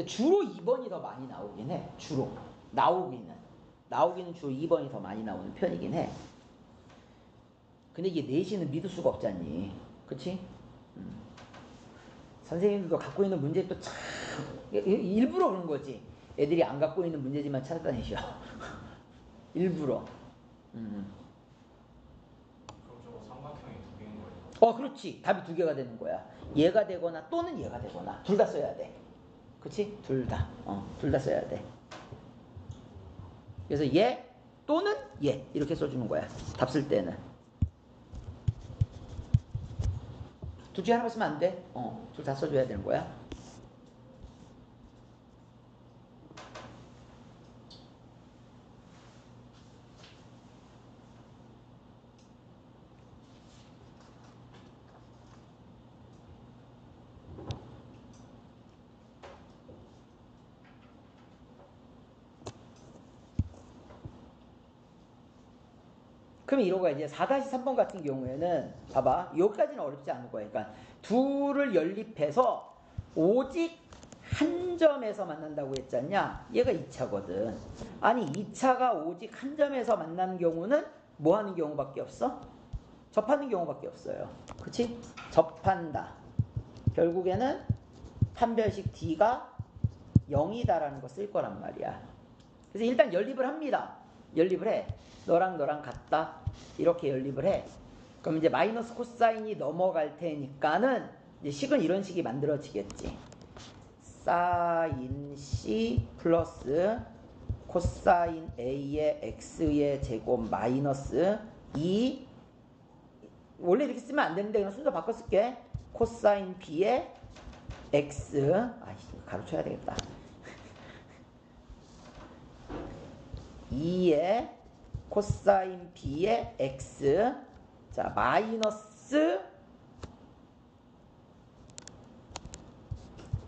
주로 2번이 더 많이 나오긴 해. 주로 나오기는 주로 2번이 더 많이 나오는 편이긴 해. 근데 이게 내신은 믿을 수가 없잖니. 그치? 선생님들도 갖고 있는 문제 또 참 일부러 그런 거지. 애들이 안 갖고 있는 문제지만 찾아다니셔. 일부러. 그럼 저거 삼각형이 두 개인 거예요? 그렇지. 답이 두 개가 되는 거야. 얘가 되거나 또는 얘가 되거나 둘 다 써야 돼. 그치? 둘 다. 둘 다 써야 돼. 그래서 얘 또는 얘 이렇게 써주는 거야. 답 쓸 때는. 둘 중에 하나만 쓰면 안 돼. 둘 다 써줘야 되는 거야. 그러면 이런 거야. 이제 4-3번 같은 경우에는 봐봐. 여기까지는 어렵지 않을 거야. 그러니까 둘을 연립해서 오직 한 점에서 만난다고 했잖냐. 얘가 2차거든. 아니 2차가 오직 한 점에서 만나는 경우는 뭐 하는 경우밖에 없어? 접하는 경우밖에 없어요. 그치? 접한다. 결국에는 판별식 D가 0이다라는 거 쓸 거란 말이야. 그래서 일단 연립을 합니다. 연립을 해. 너랑 같다. 이렇게 연립을 해. 그럼 이제 마이너스 코사인이 넘어갈 테니까는 이제 식은 이런 식이 만들어지겠지. 사인 C 플러스 코사인 A의 X의 제곱 마이너스 2 원래 이렇게 쓰면 안 되는데 그냥 순서 바꿔 쓸게. 코사인 B의 X 가로쳐야 되겠다. 2의 코사인 B의 X 자 마이너스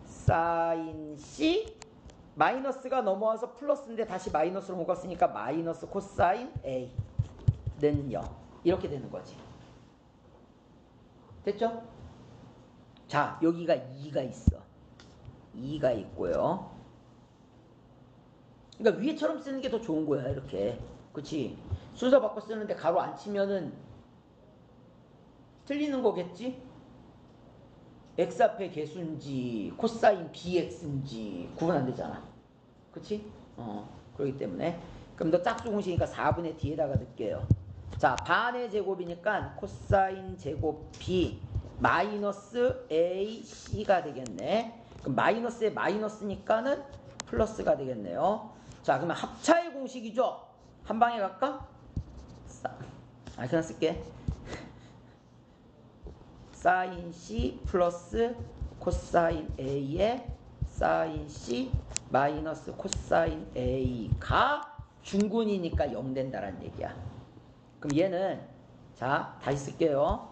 사인 C 마이너스가 넘어와서 플러스인데 다시 마이너스로 묶었으니까 마이너스 코사인 A는 0 이렇게 되는 거지. 됐죠? 자 여기가 2가 있어. 2가 있고요. 그러니까 위에처럼 쓰는 게 더 좋은 거야. 이렇게. 그치? 순서 바꿔 쓰는데 가로 안 치면은 틀리는 거겠지? x 앞에 개수인지 코사인 bx인지 구분 안 되잖아. 그치? 그렇기 때문에 그럼 너 짝수공식이니까 4분의 뒤에다가 넣을게요. 자 반의 제곱이니까 코사인 제곱 b 마이너스 ac가 되겠네. 그럼 마이너스에 마이너스니까는 플러스가 되겠네요. 자 그러면 합차의 공식이죠. 한 방에 갈까? 그냥 쓸게. 사인 C 플러스 코사인 A의 사인 C 마이너스 코사인 A가 중근이니까 0 된다는 얘기야. 그럼 얘는 자 다시 쓸게요.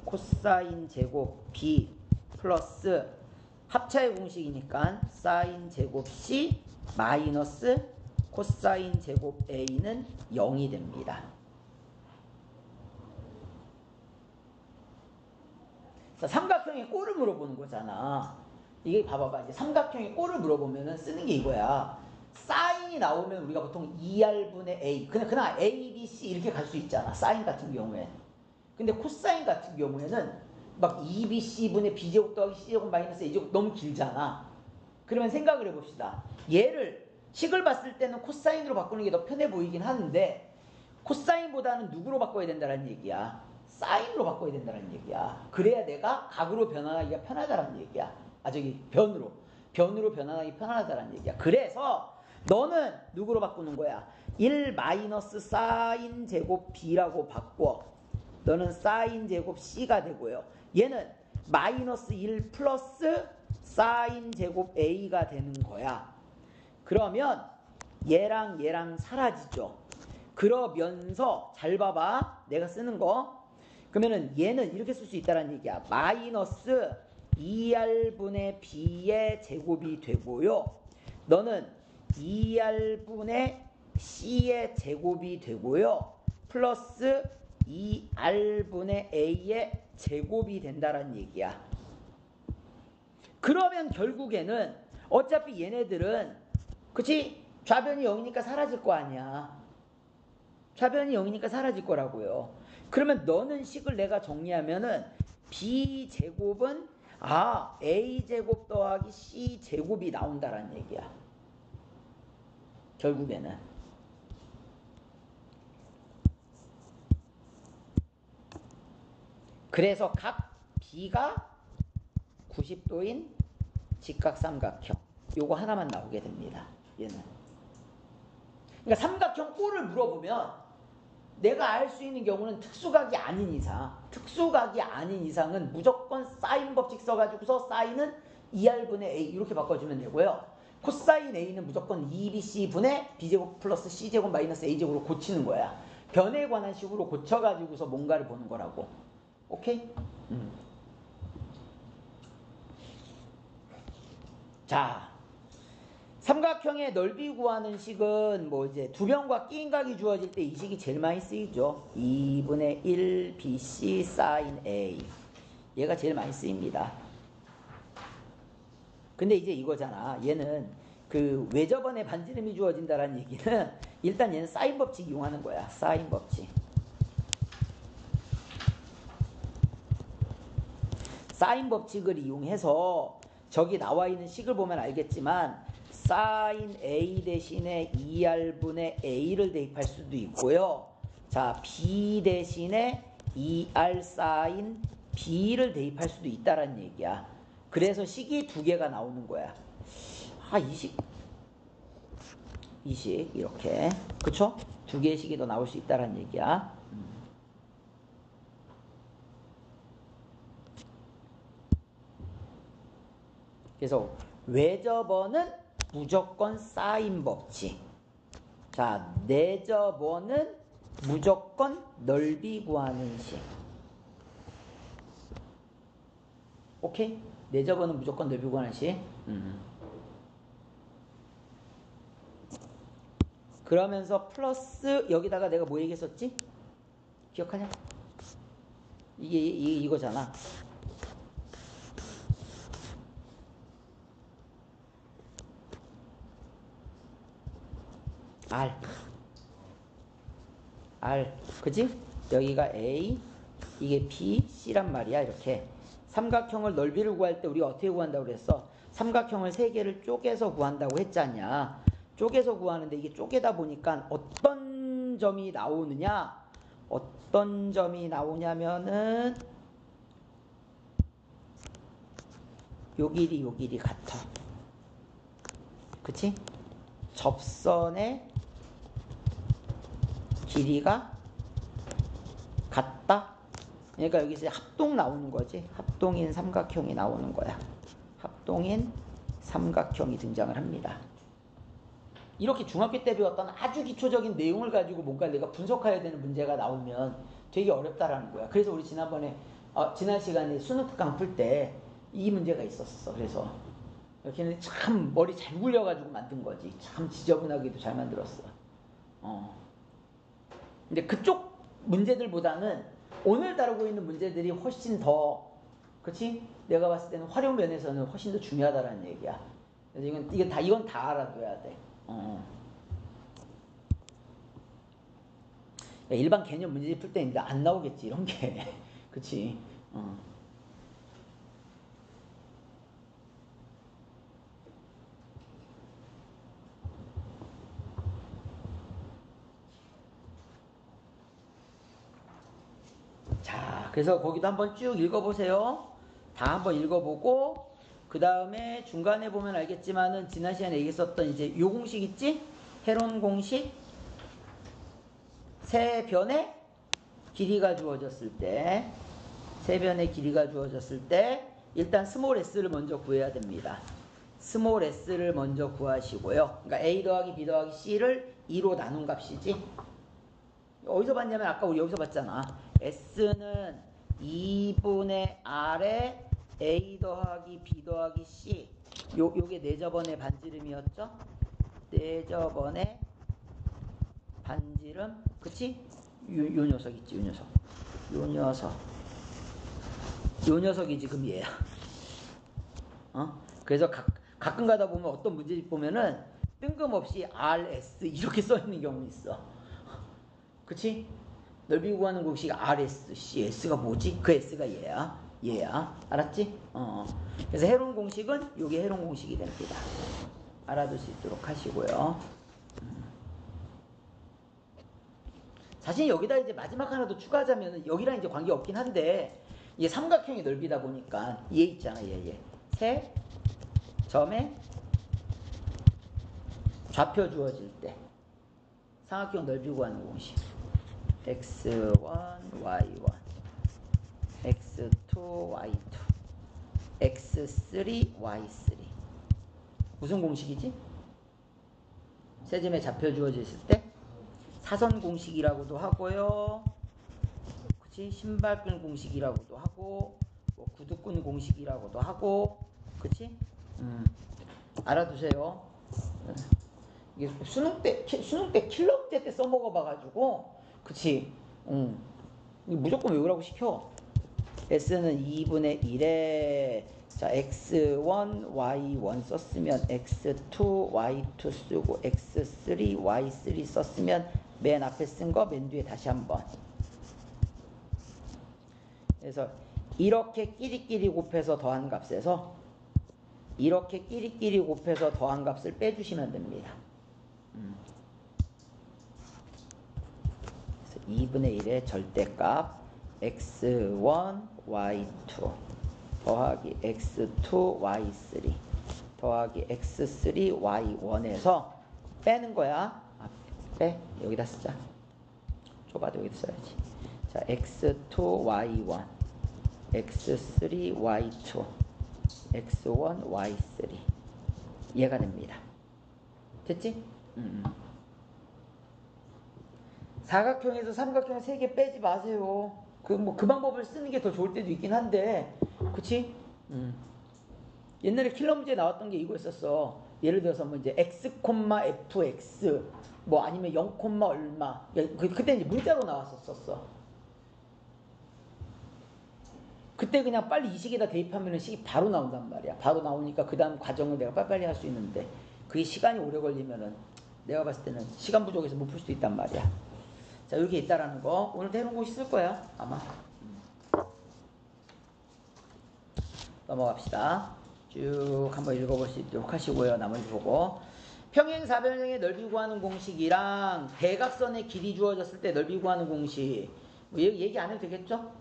코사인 제곱 B 플러스 합차의 공식이니까 사인 제곱 C 마이너스 코사인 제곱 A는 0이 됩니다. 자, 삼각형의 꼴을 물어보는 거잖아. 이게 봐봐봐. 이제 삼각형의 꼴을 물어보면은 쓰는 게 이거야. 사인이 나오면 우리가 보통 2R분의 A 그냥 A, B, C 이렇게 갈 수 있잖아. 사인 같은 경우에. 근데 코사인 같은 경우에는 막 2BC분의 B제곱 더하기 C제곱 마이너스 A제곱 너무 길잖아. 그러면 생각을 해봅시다. 얘를 식을 봤을 때는 코사인으로 바꾸는 게 더 편해 보이긴 하는데 코사인보다는 누구로 바꿔야 된다는 얘기야. 사인으로 바꿔야 된다는 얘기야. 그래야 내가 각으로 변환하기가 편하다는 얘기야. 변으로 변환하기 편하다는 얘기야. 그래서 너는 누구로 바꾸는 거야? 1 마이너스 사인 제곱 B라고 바꿔. 너는 사인 제곱 C가 되고요. 얘는 마이너스 1 플러스 사인 제곱 A가 되는 거야. 그러면 얘랑 사라지죠. 그러면서 잘 봐봐. 내가 쓰는 거. 그러면은 얘는 이렇게 쓸 수 있다는 얘기야. 마이너스 2R분의 B의 제곱이 되고요. 너는 2R분의 C의 제곱이 되고요. 플러스 2R분의 A의 제곱이 된다는 얘기야. 그러면 결국에는 어차피 얘네들은 그치? 좌변이 0이니까 사라질 거 아니야. 좌변이 0이니까 사라질 거라고요. 그러면 너는 식을 내가 정리하면은 B제곱은 A제곱 더하기 C제곱이 나온다라는 얘기야. 결국에는. 그래서 각 B가 90도인 직각삼각형. 요거 하나만 나오게 됩니다. 얘는. 그러니까 삼각형 꼴을 물어보면 내가 알 수 있는 경우는 특수각이 아닌 이상은 무조건 사인 법칙 써가지고서 사인은 2R분의 A 이렇게 바꿔주면 되고요. 코사인 A는 무조건 2BC분의 B제곱 플러스 C제곱 마이너스 A제곱으로 고치는 거야. 변에 관한 식으로 고쳐가지고서 뭔가를 보는 거라고. 오케이? 자, 삼각형의 넓이 구하는 식은 뭐 이제 두 변과 끼인각이 주어질 때 이 식이 제일 많이 쓰이죠. 2분의 1 BC sin A. 얘가 제일 많이 쓰입니다. 근데 이제 이거잖아. 얘는 그 외접원의 반지름이 주어진다라는 얘기는 일단 얘는 사인 법칙 이용하는 거야. 사인 법칙. 사인 법칙을 이용해서 저기 나와 있는 식을 보면 알겠지만 sin A 대신에 2R분의 A를 대입할 수도 있고요. 자, B 대신에 2R sin B를 대입할 수도 있다라는 얘기야. 그래서 식이 두 개가 나오는 거야. 이 식 이렇게. 그쵸? 두 개의 식이 더 나올 수 있다라는 얘기야. 그래서 외접원은 무조건 사인 법칙. 자, 내접원은 무조건 넓이 구하는 식. 오케이? 내접원은 무조건 넓이 구하는 식. 그러면서 플러스 여기다가 내가 뭐 얘기했었지? 기억하냐? 이거잖아. R. 그지? 여기가 A, 이게 B, C란 말이야. 이렇게. 삼각형을 넓이를 구할 때 우리가 어떻게 구한다고 그랬어? 삼각형을 세 개를 쪼개서 구한다고 했잖냐. 쪼개서 구하는데 이게 쪼개다 보니까 어떤 점이 나오느냐? 어떤 점이 나오냐면은 요 길이 같아. 그치? 접선의 길이가 같다. 그러니까 여기서 합동 나오는 거지. 합동인 삼각형이 나오는 거야. 합동인 삼각형이 등장을 합니다. 이렇게 중학교 때 배웠던 아주 기초적인 내용을 가지고 뭔가 내가 분석해야 되는 문제가 나오면 되게 어렵다라는 거야. 그래서 우리 지난번에 지난 시간에 수능 특강 풀 때 이 문제가 있었어. 그래서 걔는 참 머리 잘 굴려가지고 만든 거지. 참 지저분하게도 잘 만들었어. 근데 그쪽 문제들보다는 오늘 다루고 있는 문제들이 훨씬 더, 그렇지? 내가 봤을 때는 활용 면에서는 훨씬 더 중요하다라는 얘기야. 그래서 이건 다 알아둬야 돼. 일반 개념 문제 풀 때 이제 안 나오겠지 이런 게, 그렇지? 자, 그래서 거기도 한번 쭉 읽어보세요. 다 한번 읽어보고 그 다음에 중간에 보면 알겠지만은 지난 시간에 얘기했었던 이제 요 공식 있지? 헤론 공식. 세 변의 길이가 주어졌을 때, 일단 스몰 s를 먼저 구해야 됩니다. 스몰 s를 먼저 구하시고요. 그러니까 a 더하기 b 더하기 c를 2로 나눈 값이지. 어디서 봤냐면 아까 우리 여기서 봤잖아. s는 2분의 r에 a 더하기 b 더하기 c. 요게 내저번의 반지름이었죠? 내저번의 반지름, 그치? 요 녀석 있지, 요 녀석이 지금 얘야. 그래서 가끔 가다 보면 어떤 문제 보면은 뜬금없이 RS 이렇게 써 있는 경우 있어. 그치? 넓이 구하는 공식 RS, CS가 뭐지? 그 S가 얘야. 알았지? 그래서 헤론 공식은 요게 헤론 공식이 됩니다. 알아둘 수 있도록 하시고요. 사실 여기다 이제 마지막 하나 더 추가하자면 여기랑 이제 관계 없긴 한데 이게 삼각형의 넓이다 보니까 얘 있잖아, 얘. 세 점에 좌표 주어질 때 삼각형 넓이 구하는 공식. x1, y1, x2, y2, x3, y3. 무슨 공식이지? 세 점에 좌표 주어질 때 사선 공식이라고도 하고요. 그치? 신발끈 공식이라고도 하고, 뭐 구두끈 공식이라고도 하고, 그치? 알아두세요. 이게 수능 때 킬러 문제 때 써먹어봐가지고, 그치? 무조건 외우라고 시켜. S는 2분의 1에, 자, x1, y1 썼으면 x2, y2 쓰고, x3, y3 썼으면 맨 앞에 쓴 거 맨 뒤에 다시 한번. 그래서 이렇게 끼리끼리 곱해서 더한 값에서 이렇게 끼리끼리 곱해서 더한 값을 빼주시면 됩니다. 그래서 2분의 1의 절대값 x1, y2 더하기 x2, y3 더하기 x3, y1에서 빼는 거야. 빼. 여기다 쓰자. 좁아도 여기다 써야지. 자, x2, y1 x3, y2 x1, y3 얘가 됩니다. 됐지? 사각형에서 삼각형 3개 빼지 마세요. 그 방법을 쓰는 게 더 좋을 때도 있긴 한데, 그치? 옛날에 킬러 문제 나왔던 게 이거였었어. 예를 들어서 뭐 이제 x, fx 뭐 아니면 0, 얼마. 그때 이제 문자로 나왔었어. 그때 그냥 빨리 이 식에다 대입하면 식이 바로 나온단 말이야. 바로 나오니까 그 다음 과정을 내가 빨리빨리 할 수 있는데 그게 시간이 오래 걸리면은 내가 봤을 때는 시간 부족해서 못 풀 수도 있단 말이야. 자, 이렇게 있다라는 거. 오늘 대놓은 곳 있을 거야, 아마. 넘어갑시다. 쭉 한번 읽어볼 수 있도록 하시고요. 나머지 보고. 평행사변형의 넓이 구하는 공식이랑 대각선의 길이 주어졌을 때 넓이 구하는 공식. 뭐 얘기 안 해도 되겠죠?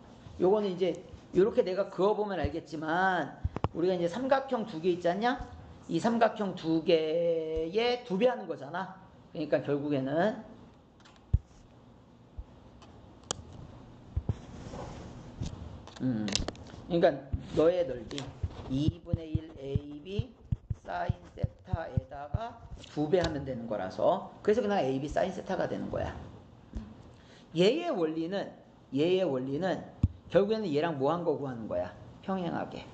요거는 이제 이렇게 내가 그어보면 알겠지만 우리가 이제 삼각형 2개 있지 않냐? 이 삼각형 2개에 2배 하는 거잖아. 그러니까 결국에는 그러니까 너의 넓이 2분의 1 AB 사인 세타에다가 2배 하면 되는 거라서 그래서 그냥 AB 사인 세타가 되는 거야. 얘의 원리는 결국에는 얘랑 뭐 한 거 구하는 거야? 평행하게.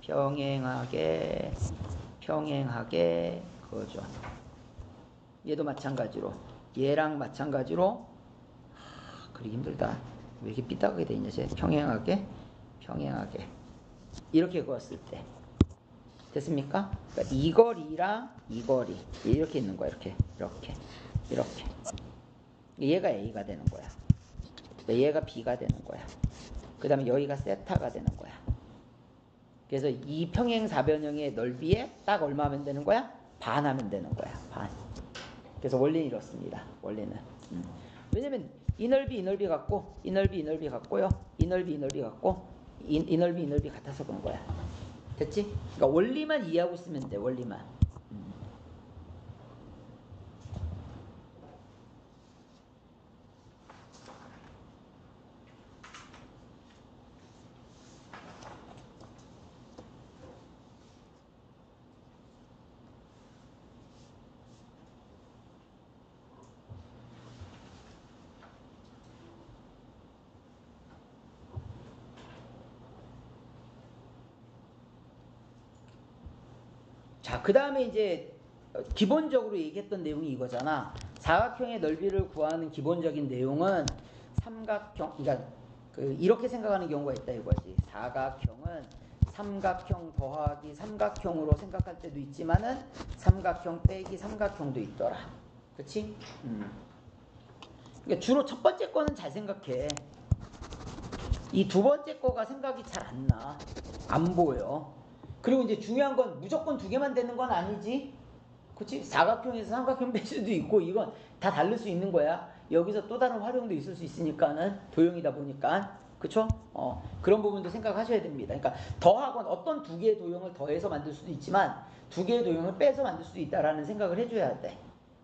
평행하게 그거죠. 얘도 마찬가지로. 얘랑 마찬가지로. 그리기 힘들다. 왜 이렇게 삐딱하게 돼 있냐, 쟤. 평행하게. 이렇게 그었을 때. 됐습니까? 그러니까 이 거리랑 이 거리. 이렇게 있는 거야, 이렇게. 얘가 A가 되는 거야. 얘가 B가 되는 거야. 그 다음에 여기가 세타가 되는 거야. 그래서 이 평행사변형의 넓이에 딱 얼마 하면 되는 거야? 반 하면 되는 거야. 반. 그래서 원리는 이렇습니다. 원리는. 왜냐면 이 넓이 같고 이 넓이 같고요. 이 넓이 같고 이 넓이 같아서 그런 거야. 됐지? 그러니까 원리만 이해하고 있으면 돼. 원리만. 자, 그 다음에 이제 기본적으로 얘기했던 내용이 이거잖아. 사각형의 넓이를 구하는 기본적인 내용은 삼각형, 그러니까 이렇게 생각하는 경우가 있다 이거지. 사각형은 삼각형 더하기 삼각형으로 생각할 때도 있지만은 삼각형 빼기 삼각형도 있더라. 그렇지? 그러니까 주로 첫 번째 거는 잘 생각해. 이 두 번째 거가 생각이 잘 안 나. 안 보여. 그리고 이제 중요한 건 무조건 두 개만 되는 건 아니지. 그치? 사각형에서 삼각형 뺄 수도 있고 이건 다 다를 수 있는 거야. 여기서 또 다른 활용도 있을 수 있으니까는 도형이다 보니까. 그쵸? 그런 부분도 생각하셔야 됩니다. 그러니까 더하건 어떤 두 개의 도형을 더해서 만들 수도 있지만 두 개의 도형을 빼서 만들 수도 있다라는 생각을 해줘야 돼.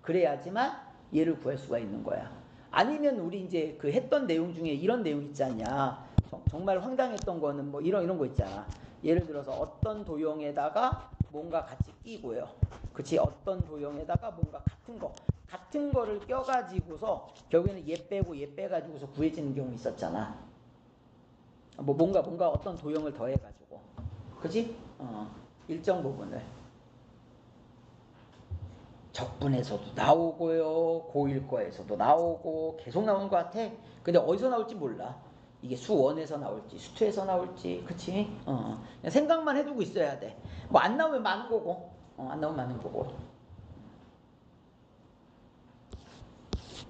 그래야지만 얘를 구할 수가 있는 거야. 아니면 우리 이제 그 했던 내용 중에 이런 내용 있지 않냐. 정말 황당했던 거는 뭐 이런 거 있잖아. 예를 들어서 어떤 도형에다가 뭔가 같이 끼고요. 그치? 어떤 도형에다가 뭔가 같은 거를 껴가지고서 결국에는 얘 빼고 얘 빼가지고서 구해지는 경우 있었잖아. 뭐 뭔가 어떤 도형을 더해가지고. 그치? 일정 부분을. 적분에서도 나오고요. 고1 거에서도 나오고 계속 나오는 것 같아. 근데 어디서 나올지 몰라. 이게 수1에서 나올지 수2에서 나올지. 그치? 그냥 생각만 해두고 있어야 돼. 뭐 안 나오면 많은 거고 안 나오면 많은 거고.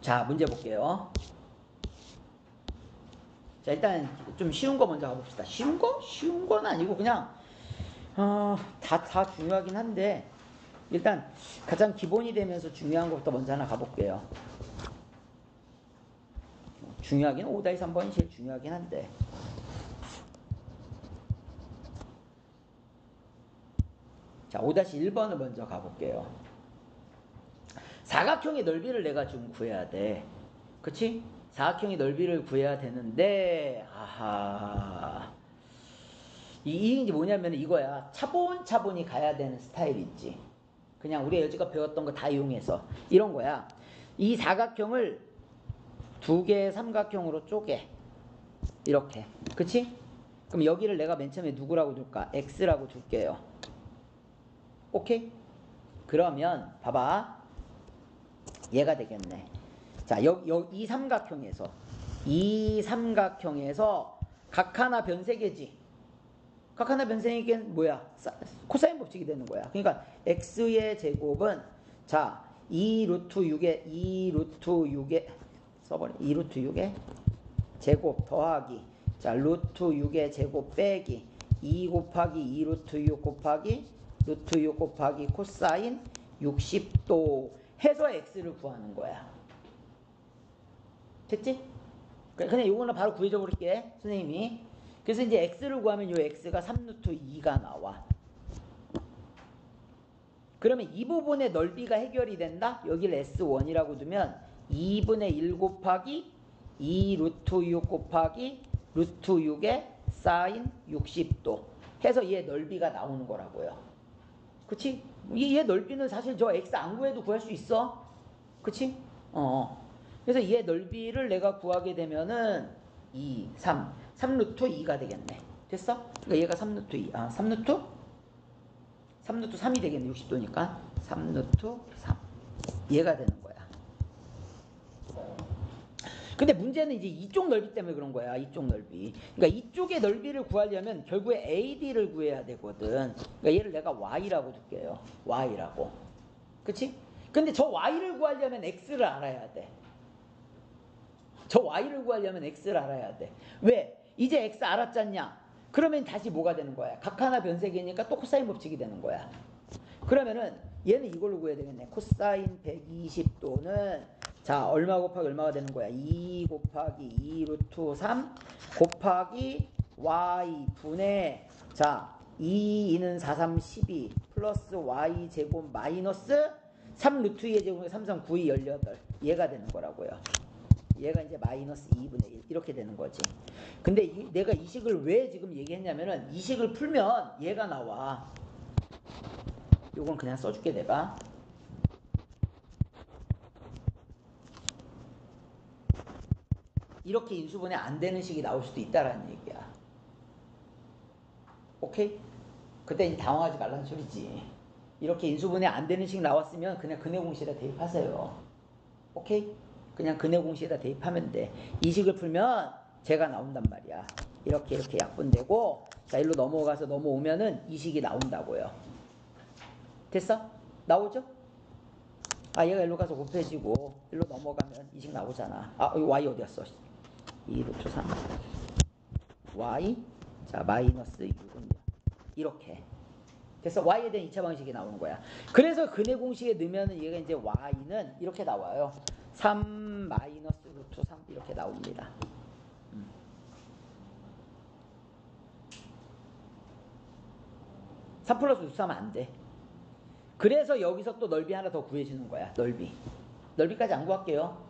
자, 문제 볼게요. 자, 일단 좀 쉬운 거 먼저 가봅시다. 쉬운 거? 쉬운 건 아니고 그냥 다 중요하긴 한데 일단 가장 기본이 되면서 중요한 것부터 먼저 하나 가볼게요. 중요하긴 5-3번이 제일 중요하긴 한데 자, 5-1번을 먼저 가볼게요. 사각형의 넓이를 내가 좀 구해야 돼. 그치? 사각형의 넓이를 구해야 되는데 이게 이제 뭐냐면 이거야. 차분차분히 가야 되는 스타일 있지. 그냥 우리가 여지껏 배웠던 거 다 이용해서 이런 거야. 이 사각형을 두 개의 삼각형으로 쪼개. 이렇게. 그치? 그럼 여기를 내가 맨 처음에 누구라고 둘까? X라고 둘게요. 오케이? 그러면 봐봐. 얘가 되겠네. 자, 이 삼각형에서 각 하나 변세계지. 각 하나 변세계는 뭐야? 코사인 법칙이 되는 거야. 그러니까 x의 제곱은 자 2루트 6의 써버려. 2루트 6의 제곱 더하기 자 루트 6의 제곱 빼기 2 곱하기 2루트 6 곱하기 루트 6 곱하기 코사인 60도 해서 x를 구하는 거야. 됐지? 그냥 이거는 바로 구해줘 버릴게 선생님이. 그래서 이제 x를 구하면 이 x가 3루트 2가 나와. 그러면 이 부분의 넓이가 해결이 된다? 여기를 S1이라고 두면 2분의 1 곱하기 2 루트 6 곱하기 루트 6의 사인 60도 해서 얘 넓이가 나오는 거라고요. 그치? 얘 넓이는 사실 저 x 안 구해도 구할 수 있어. 그치? 그래서 얘 넓이를 내가 구하게 되면은 2, 3 3루트 2가 되겠네. 됐어? 그러니까 얘가 3루트 2. 3루트 3이 되겠네. 60도니까 3루트 3. 얘가 되는 거야. 근데 문제는 이제 이쪽 넓이 때문에 그런 거야. 이쪽 넓이. 그러니까 이쪽의 넓이를 구하려면 결국에 AD를 구해야 되거든. 그러니까 얘를 내가 Y라고 둘게요. Y라고. 그치? 근데 저 Y를 구하려면 X를 알아야 돼. 저 Y를 구하려면 X를 알아야 돼. 왜? 이제 X 알았잖냐? 그러면 다시 뭐가 되는 거야? 각하나 변색이니까 또 코사인 법칙이 되는 거야. 그러면은 얘는 이걸로 구해야 되겠네. 코사인 120도는 자 얼마 곱하기 얼마가 되는 거야? 2 곱하기 2 루트 3 곱하기 y 분의 자 2는 4, 3, 12 플러스 y 제곱 마이너스 3 루트 2의 제곱에 3, 3, 9, 2, 18 얘가 되는 거라고요. 얘가 이제 마이너스 2분의 1 이렇게 되는 거지. 근데 내가 이 식을 왜 지금 얘기했냐면은 이 식을 풀면 얘가 나와. 요건 그냥 써줄게 내가. 이렇게 인수분해 안 되는 식이 나올 수도 있다라는 얘기야. 오케이? 그때 이제 당황하지 말라는 소리지. 이렇게 인수분해 안 되는 식 나왔으면 그냥 근해 공식에다 대입하세요. 오케이? 그냥 근해 공식에다 대입하면 돼. 이 식을 풀면 제가 나온단 말이야. 이렇게 약분되고 자 일로 넘어가서 넘어오면은 이 식이 나온다고요. 됐어? 나오죠? 얘가 일로 가서 곱해지고 일로 넘어가면 이 식 나오잖아. 여기 y 어디였어? 2 루트 3 y 자 마이너스 6은요. 이렇게 됐어? y에 대한 2차 방식이 나오는 거야. 그래서 근해 공식에 넣으면은 얘가 이제 y는 이렇게 나와요. 3 마이너스 루트 3 이렇게 나옵니다. 3 플러스 루트 3은 안 돼. 그래서 여기서 또 넓이 하나 더 구해주는 거야. 넓이까지 안 구할게요.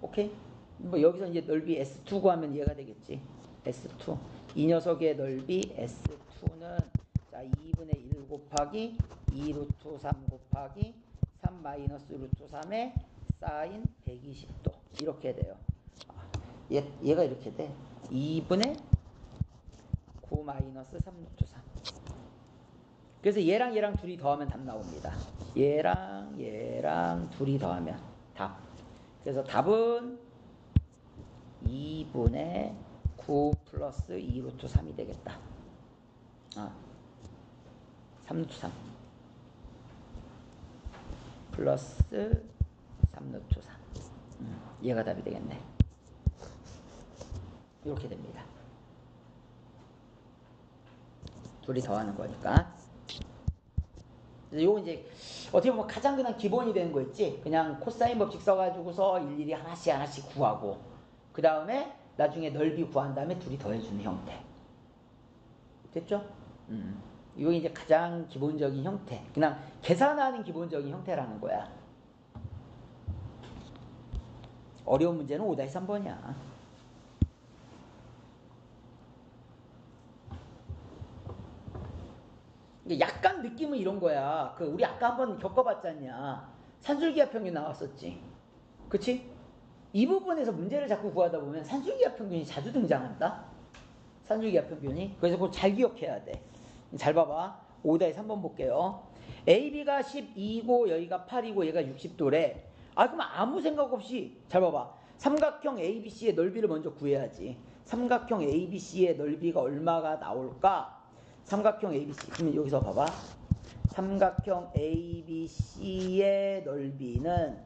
오케이? 뭐 여기서 이제 넓이 S2 구하면 얘가 되겠지. S2. 이 녀석의 넓이 S2는 자 2분의 1 곱하기 2 루트 3 곱하기 3 마이너스 루트 3의 사인 120도 이렇게 돼요. 얘가 이렇게 돼. 2분의 9 마이너스 3 루트 3. 그래서 얘랑 둘이 더하면 답 나옵니다. 얘랑 둘이 더하면 답. 그래서 답은 2분의 9 플러스 2 루트 3이 되겠다. 3 루트 3 플러스 3 루트 3. 얘가 답이 되겠네. 이렇게 됩니다. 둘이 더하는 거니까. 요거 이제 어떻게 보면 가장 그냥 기본이 되는 거 있지. 그냥 코사인 법칙 써가지고서 일일이 하나씩 구하고 그 다음에 나중에 넓이 구한 다음에 둘이 더해주는 형태. 됐죠? 이거 이제 가장 기본적인 형태. 그냥 계산하는 기본적인 형태라는 거야. 어려운 문제는 5-3번이야. 약간 느낌은 이런 거야. 우리 아까 한번 겪어봤잖냐. 산술기하 평균 나왔었지. 그치? 이 부분에서 문제를 자꾸 구하다 보면 산술기하 평균이 자주 등장한다. 산술기하 평균이. 그래서 그거 잘 기억해야 돼. 잘 봐봐. 5-3번 볼게요. AB가 12고 여기가 8이고 얘가 60도래. 그럼 아무 생각 없이 잘 봐봐. 삼각형 ABC의 넓이를 먼저 구해야지. 삼각형 ABC의 넓이가 얼마가 나올까? 삼각형 ABC. 그러면 여기서 봐봐. 삼각형 ABC의 넓이는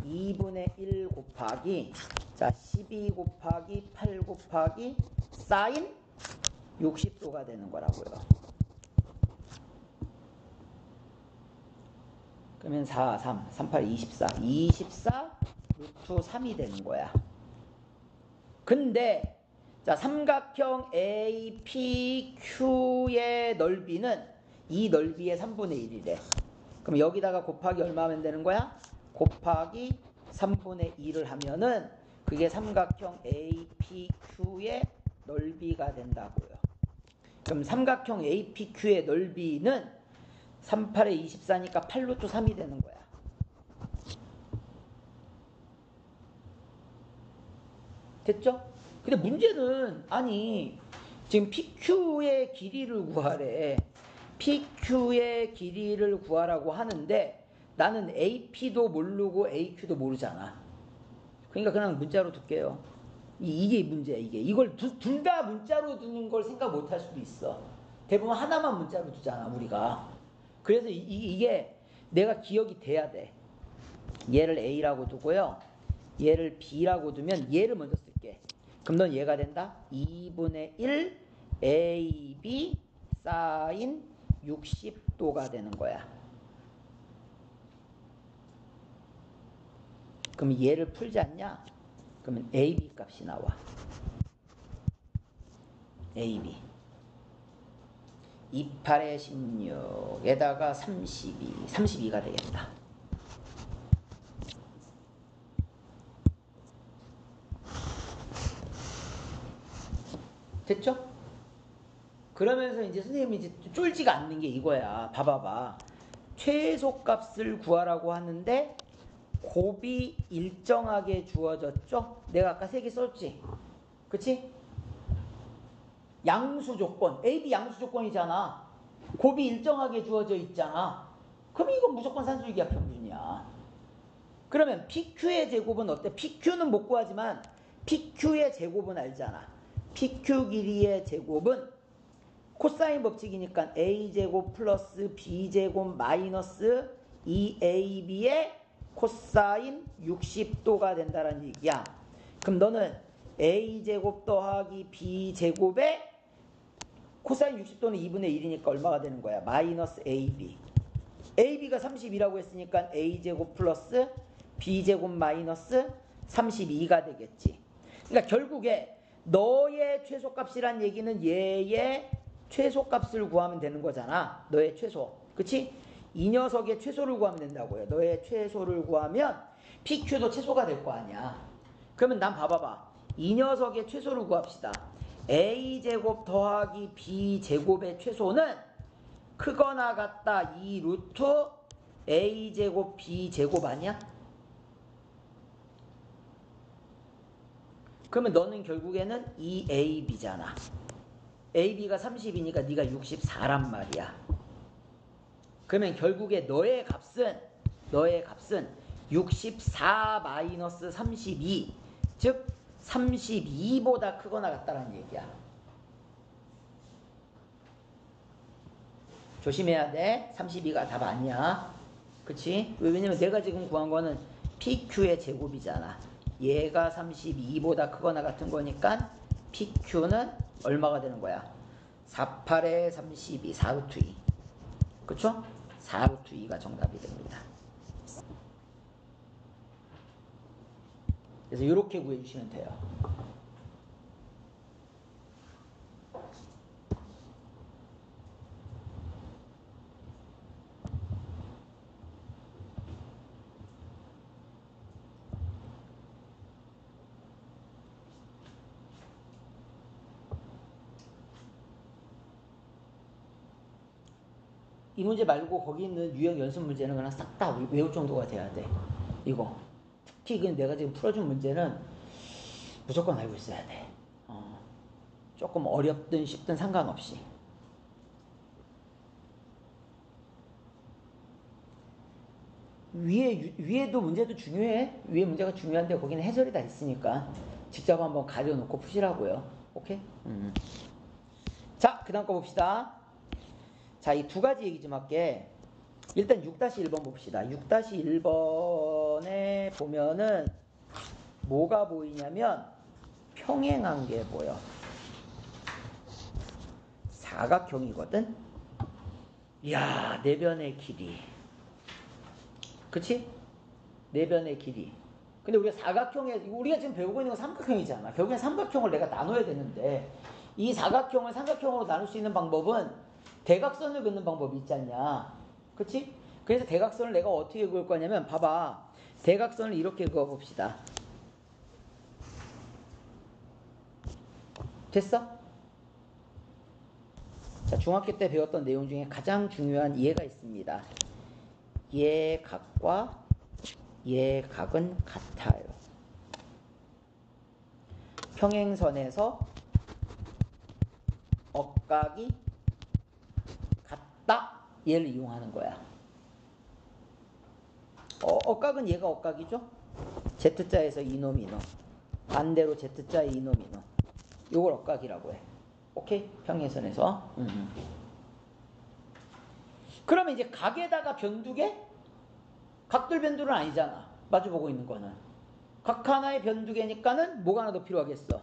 2분의 1 곱하기 자 12 곱하기 8 곱하기 사인 60도가 되는 거라고요. 그러면 4, 3, 38, 24. 24 루트 3이 되는 거야. 근데 자, 삼각형 APQ의 넓이는 이 넓이의 3분의 1이래. 그럼 여기다가 곱하기 얼마 하면 되는 거야? 곱하기 3분의 1을 하면은 그게 삼각형 APQ의 넓이가 된다고요. 그럼 삼각형 APQ의 넓이는 38에 24니까 8루트 3이 되는 거야. 됐죠? 근데 문제는 아니 지금 PQ의 길이를 구하래. PQ의 길이를 구하라고 하는데 나는 AP도 모르고 AQ도 모르잖아. 그러니까 그냥 문자로 둘게요. 이게 문제야. 이걸 둘 다 문자로 두는 걸 생각 못 할 수도 있어. 대부분 하나만 문자로 두잖아 우리가. 그래서 이게 내가 기억이 돼야 돼. 얘를 A라고 두고요. 얘를 B라고 두면 얘를 먼저 쓸게. 그럼 넌 얘가 된다. 2분의 1 AB 사인 60도가 되는 거야. 그럼 얘를 풀지 않냐? 그러면 AB 값이 나와. AB 28에 16에다가 32가 되겠다. 됐죠? 그러면서 이제 선생님이 이제 쫄지가 않는 게 이거야. 봐봐봐. 최소값을 구하라고 하는데 곱이 일정하게 주어졌죠? 내가 아까 3개 썼지? 그치? 양수 조건, AB 양수 조건이잖아. 곱이 일정하게 주어져 있잖아. 그럼 이건 무조건 산술기하 평균이야. 그러면 PQ의 제곱은 어때? PQ는 못 구하지만 PQ의 제곱은 알잖아. PQ 길이의 제곱은 코사인 법칙이니까 A제곱 플러스 B제곱 마이너스 2AB의 코사인 60도가 된다는 얘기야. 그럼 너는 A제곱 더하기 B제곱의 코사인 60도는 2분의 1이니까 얼마가 되는 거야? 마이너스 AB. AB가 32라고 했으니까 A제곱 플러스 B제곱 마이너스 32가 되겠지. 그러니까 결국에 너의 최소값이란 얘기는 얘의 최소값을 구하면 되는 거잖아. 너의 최소. 그치? 이 녀석의 최소를 구하면 된다고요. 너의 최소를 구하면 PQ도 최소가 될 거 아니야. 그러면 난 봐봐봐. 이 녀석의 최소를 구합시다. A제곱 더하기 B제곱의 최소는 크거나 같다 2 루트 A제곱 B제곱 아니야? 그러면 너는 결국에는 2AB잖아. AB가 30이니까 네가 64란 말이야. 그러면 결국에 너의 값은 64 마이너스 32, 즉 32보다 크거나 같다는 얘기야. 조심해야 돼. 32가 답 아니야. 그치? 왜냐면 내가 지금 구한 거는 PQ의 제곱이잖아. 얘가 32보다 크거나 같은 거니까 PQ는 얼마가 되는 거야? 48에 32, 4루트 2. 그쵸? 4루트 2가 정답이 됩니다. 그래서 이렇게 구해주시면 돼요. 이 문제 말고 거기 있는 유형 연습 문제는 그냥 싹 다 외울 정도가 돼야 돼. 이거. 특히 내가 지금 풀어준 문제는 무조건 알고 있어야 돼. 조금 어렵든 쉽든 상관없이. 위에도 문제도 중요해. 위에 문제가 중요한데 거기는 해설이 다 있으니까 직접 한번 가려놓고 푸시라고요. 오케이? 자, 그 다음 거 봅시다. 자, 이 두 가지 얘기 좀 할게. 일단 6-1번 봅시다. 6-1번에 보면은 뭐가 보이냐면 평행한 게 보여. 사각형이거든. 이야, 내변의 길이. 그치? 내변의 길이. 근데 우리가 우리가 지금 배우고 있는 건 삼각형이잖아. 결국엔 삼각형을 내가 나눠야 되는데 이 사각형을 삼각형으로 나눌 수 있는 방법은 대각선을 긋는 방법이 있지 않냐. 그치? 그래서 대각선을 내가 어떻게 그을 거냐면 봐봐. 대각선을 이렇게 그어봅시다. 됐어? 자, 중학교 때 배웠던 내용 중에 가장 중요한 예가 있습니다. 얘 각과 얘 각은 같아요. 평행선에서 억각이 같다. 얘를 이용하는 거야. 억각은 얘가 억각이죠? Z자에서 이놈 이놈. 반대로 Z자의 이놈 이놈. 요걸 억각이라고 해. 오케이? 평행선에서. 그러면 이제 각에다가 변두개? 각들 변두는 아니잖아. 마주보고 있는 거는. 각 하나의 변두개니까는 뭐가 하나 더 필요하겠어?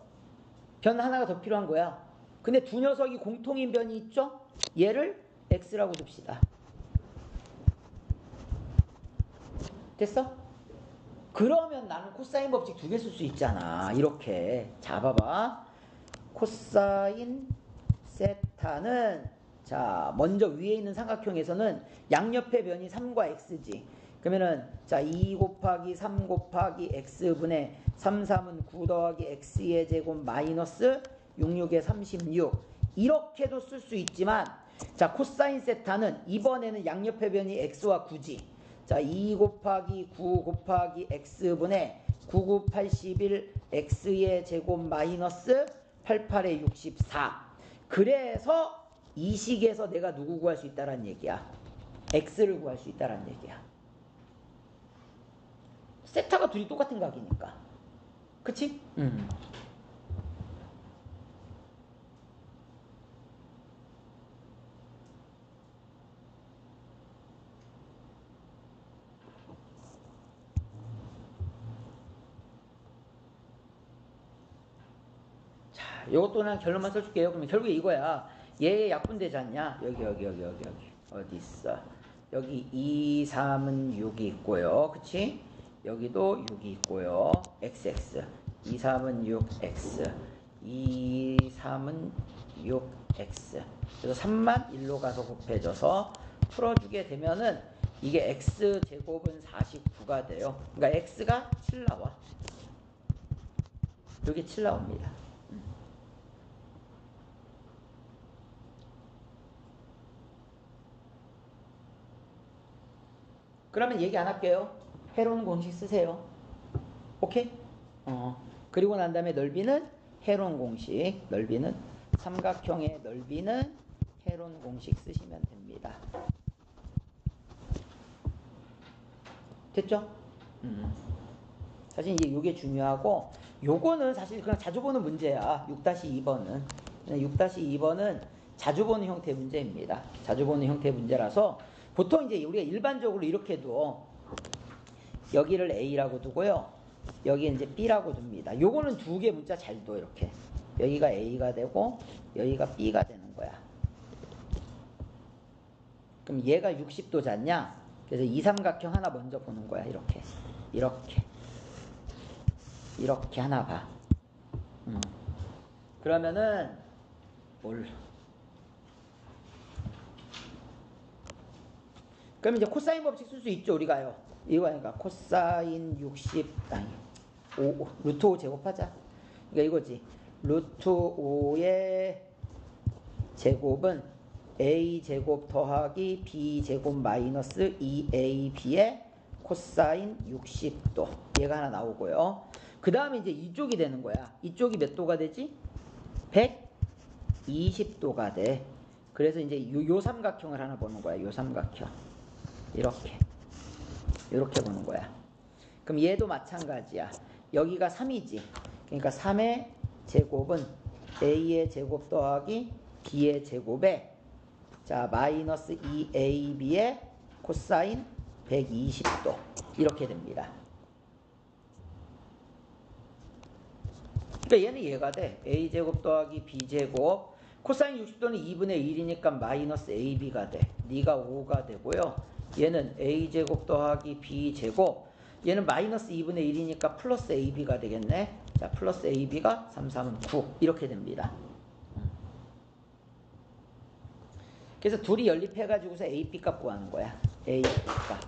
변 하나가 더 필요한 거야. 근데 두 녀석이 공통인 변이 있죠? 얘를 X라고 둡시다. 됐어? 그러면 나는 코사인 법칙 두 개 쓸 수 있잖아. 이렇게. 자, 봐봐. 코사인 세타는, 자, 먼저 위에 있는 삼각형에서는 양옆의 변이 3과 x지. 그러면은, 자, 2 곱하기 3 곱하기 x분의 3, 3은 9 더하기 x의 제곱 마이너스 6, 6에 36. 이렇게도 쓸 수 있지만, 자, 코사인 세타는 이번에는 양옆의 변이 x와 9지. 자, 2 곱하기 9 곱하기 x분의 9, 9, 81 x의 제곱 마이너스 88에 64. 그래서 이 식에서 내가 누구 구할 수 있다는 얘기야? x를 구할 수 있다는 얘기야. 세타가 둘이 똑같은 각이니까. 그치? 요것도 그냥 결론만 써줄게요. 그러면 결국에 이거야. 얘의 약분되지 않냐? 여기 어디 있어? 여기 2, 3은 6이 있고요. 그치? 여기도 6이 있고요. XX 2, 3은 6X 2, 3은 6X. 그래서 3만 1로 가서 곱해져서 풀어주게 되면은 이게 X제곱은 49가 돼요. 그러니까 X가 7 나와. 여기 7 나옵니다. 그러면 얘기 안 할게요. 헤론 공식 쓰세요. 오케이? 그리고 난 다음에 넓이는 헤론 공식. 넓이는 삼각형의 넓이는 헤론 공식 쓰시면 됩니다. 됐죠? 사실 이제 이게 중요하고, 요거는 사실 그냥 자주 보는 문제야. 6-2번은. 6-2번은 자주 보는 형태의 문제입니다. 자주 보는 형태의 문제라서 보통 이제 우리가 일반적으로 이렇게 둬. 여기를 A라고 두고요. 여기 이제 B라고 둡니다. 요거는 두 개 문자 잘 둬, 이렇게. 여기가 A가 되고, 여기가 B가 되는 거야. 그럼 얘가 60도잖냐? 그래서 이 삼각형 하나 먼저 보는 거야, 이렇게. 이렇게 하나 봐. 그러면은, 그럼 이제 코사인 법칙 쓸 수 있죠, 우리가요. 이거니까 코사인 60 루트 5 제곱하자. 그러니까 이거지. 루트 5의 제곱은 a 제곱 더하기 b 제곱 마이너스 2ab의 코사인 60도. 얘가 하나 나오고요. 그 다음에 이제 이쪽이 되는 거야. 이쪽이 몇 도가 되지? 120도가 돼. 그래서 이제 요 삼각형을 하나 보는 거야. 요 삼각형. 이렇게 보는 거야. 그럼 얘도 마찬가지야. 여기가 3이지. 그러니까 3의 제곱은 a의 제곱 더하기 b의 제곱에, 자, 마이너스 2ab의 코사인 120도. 이렇게 됩니다. 그러니까 얘는 얘가 돼. a제곱 더하기 b제곱. 코사인 60도는 2분의 1이니까 마이너스 ab가 돼. 네가 5가 되고요. 얘는 a제곱 더하기 b제곱. 얘는 마이너스 2분의 1이니까 플러스 ab가 되겠네. 자, 플러스 ab가 3, 3은 9. 이렇게 됩니다. 그래서 둘이 연립해가지고서 AP 값 구하는 거야. AP 값.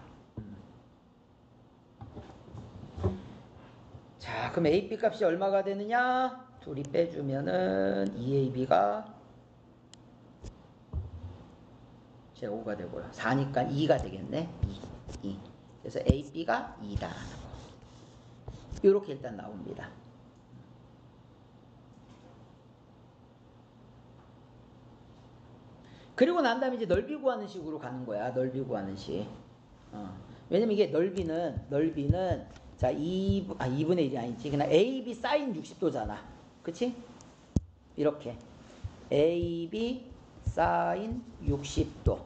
자, 그럼 AP 값이 얼마가 되느냐? 둘이 빼주면은 2AB가 제 5가 되고요. 4니까 2가 되겠네. 2. 그래서 AB가 2다. 이렇게 일단 나옵니다. 그리고 난 다음에 이제 넓이 구하는 식으로 가는 거야. 넓이 구하는 식. 왜냐면 이게 넓이는 자 2분의 1이 아니지. 그냥 AB 사인 60도잖아. 그치? 이렇게 AB 사인 60도.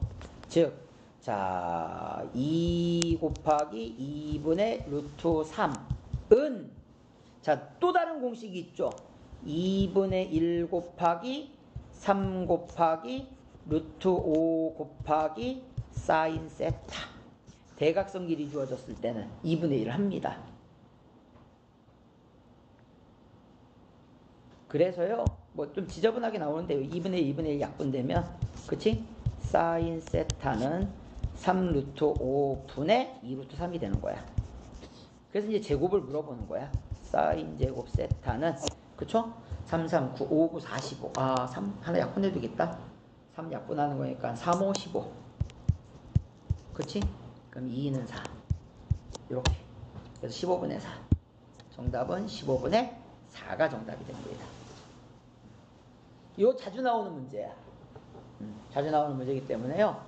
즉 자 2 곱하기 2분의 루트 3은 자 또 다른 공식이 있죠. 2분의 1 곱하기 3 곱하기 루트 5 곱하기 사인 세타. 대각선 길이 주어졌을 때는 2분의 1을 합니다. 그래서요, 뭐 좀 지저분하게 나오는데 2분의 1, 2분의 1 약분되면, 그치? 사인 세타는 3 루트 5분의 2 루트 3이 되는 거야. 그래서 이제 제곱을 물어보는 거야. 사인 제곱 세타는, 그쵸? 3, 3, 9, 5, 9, 45. 3 하나 약분해도 되겠다. 3 약분하는 거니까 3, 5, 15. 그치? 그럼 2는 4. 이렇게. 그래서 15분의 4. 정답은 15분의 4가 정답이 됩니다. 이거 자주 나오는 문제야. 자주 나오는 문제이기 때문에요.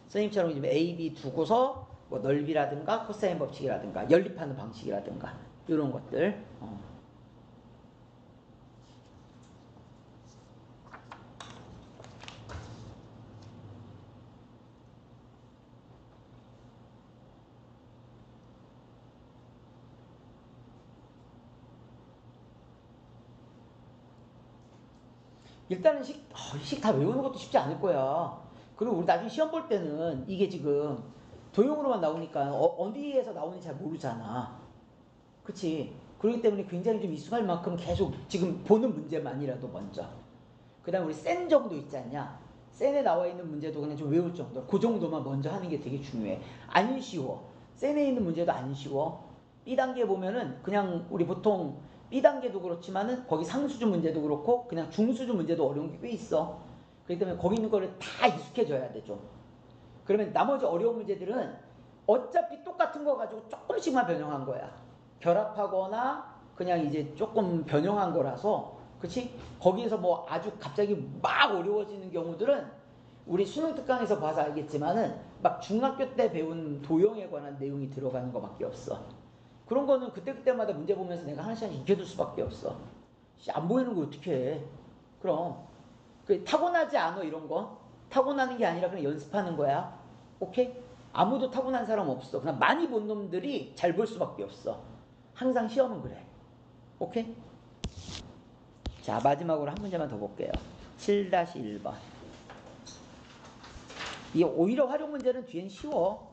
선생님처럼 지금 A, B 두고서 뭐 넓이라든가 코사인 법칙이라든가 연립하는 방식이라든가 이런 것들. 일단은 식 다 외우는 것도 쉽지 않을 거야. 그리고 우리 나중에 시험 볼 때는 이게 지금 도형으로만 나오니까 어디에서 나오는지 잘 모르잖아. 그치? 그렇기 때문에 굉장히 좀 익숙할 만큼 계속 지금 보는 문제만이라도 먼저. 그 다음에 우리 센 정도 있지 않냐? 센에 나와 있는 문제도 그냥 좀 외울 정도. 그 정도만 먼저 하는 게 되게 중요해. 안 쉬워. 센에 있는 문제도 안 쉬워. B단계 보면은 그냥 우리 보통 B단계도 그렇지만은 거기 상수준 문제도 그렇고 그냥 중수준 문제도 어려운 게 꽤 있어. 그렇기 때문에 거기 있는 거를 다 익숙해져야 돼 좀. 그러면 나머지 어려운 문제들은 어차피 똑같은 거 가지고 조금씩만 변형한 거야. 결합하거나 그냥 이제 조금 변형한 거라서, 그치? 거기에서 뭐 아주 갑자기 막 어려워지는 경우들은 우리 수능 특강에서 봐서 알겠지만은 막 중학교 때 배운 도형에 관한 내용이 들어가는 거밖에 없어. 그런 거는 그때그때마다 문제 보면서 내가 하나씩 익혀둘 수밖에 없어. 안 보이는 거 어떻게 해? 그럼 타고나지 않아 이런 거. 타고나는 게 아니라 그냥 연습하는 거야. 오케이? 아무도 타고난 사람 없어. 그냥 많이 본 놈들이 잘 볼 수밖에 없어. 항상 시험은 그래. 오케이? 자, 마지막으로 한 문제만 더 볼게요. 7-1번. 이 오히려 활용 문제는 뒤엔 쉬워.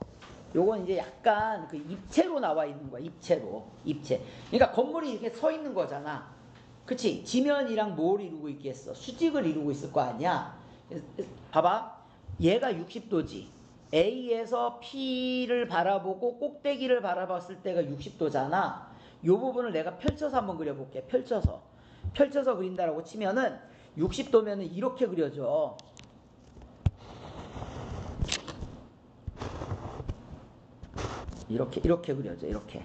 요건 이제 약간 그 입체로 나와 있는 거야. 입체로. 입체. 그러니까 건물이 이렇게 서 있는 거잖아. 그치? 지면이랑 뭘 이루고 있겠어? 수직을 이루고 있을 거 아니야? 봐봐. 얘가 60도지. A에서 P를 바라보고 꼭대기를 바라봤을 때가 60도잖아. 요 부분을 내가 펼쳐서 한번 그려볼게. 펼쳐서 그린다라고 치면은 60도면은 이렇게 그려져. 이렇게 그려져. 이렇게.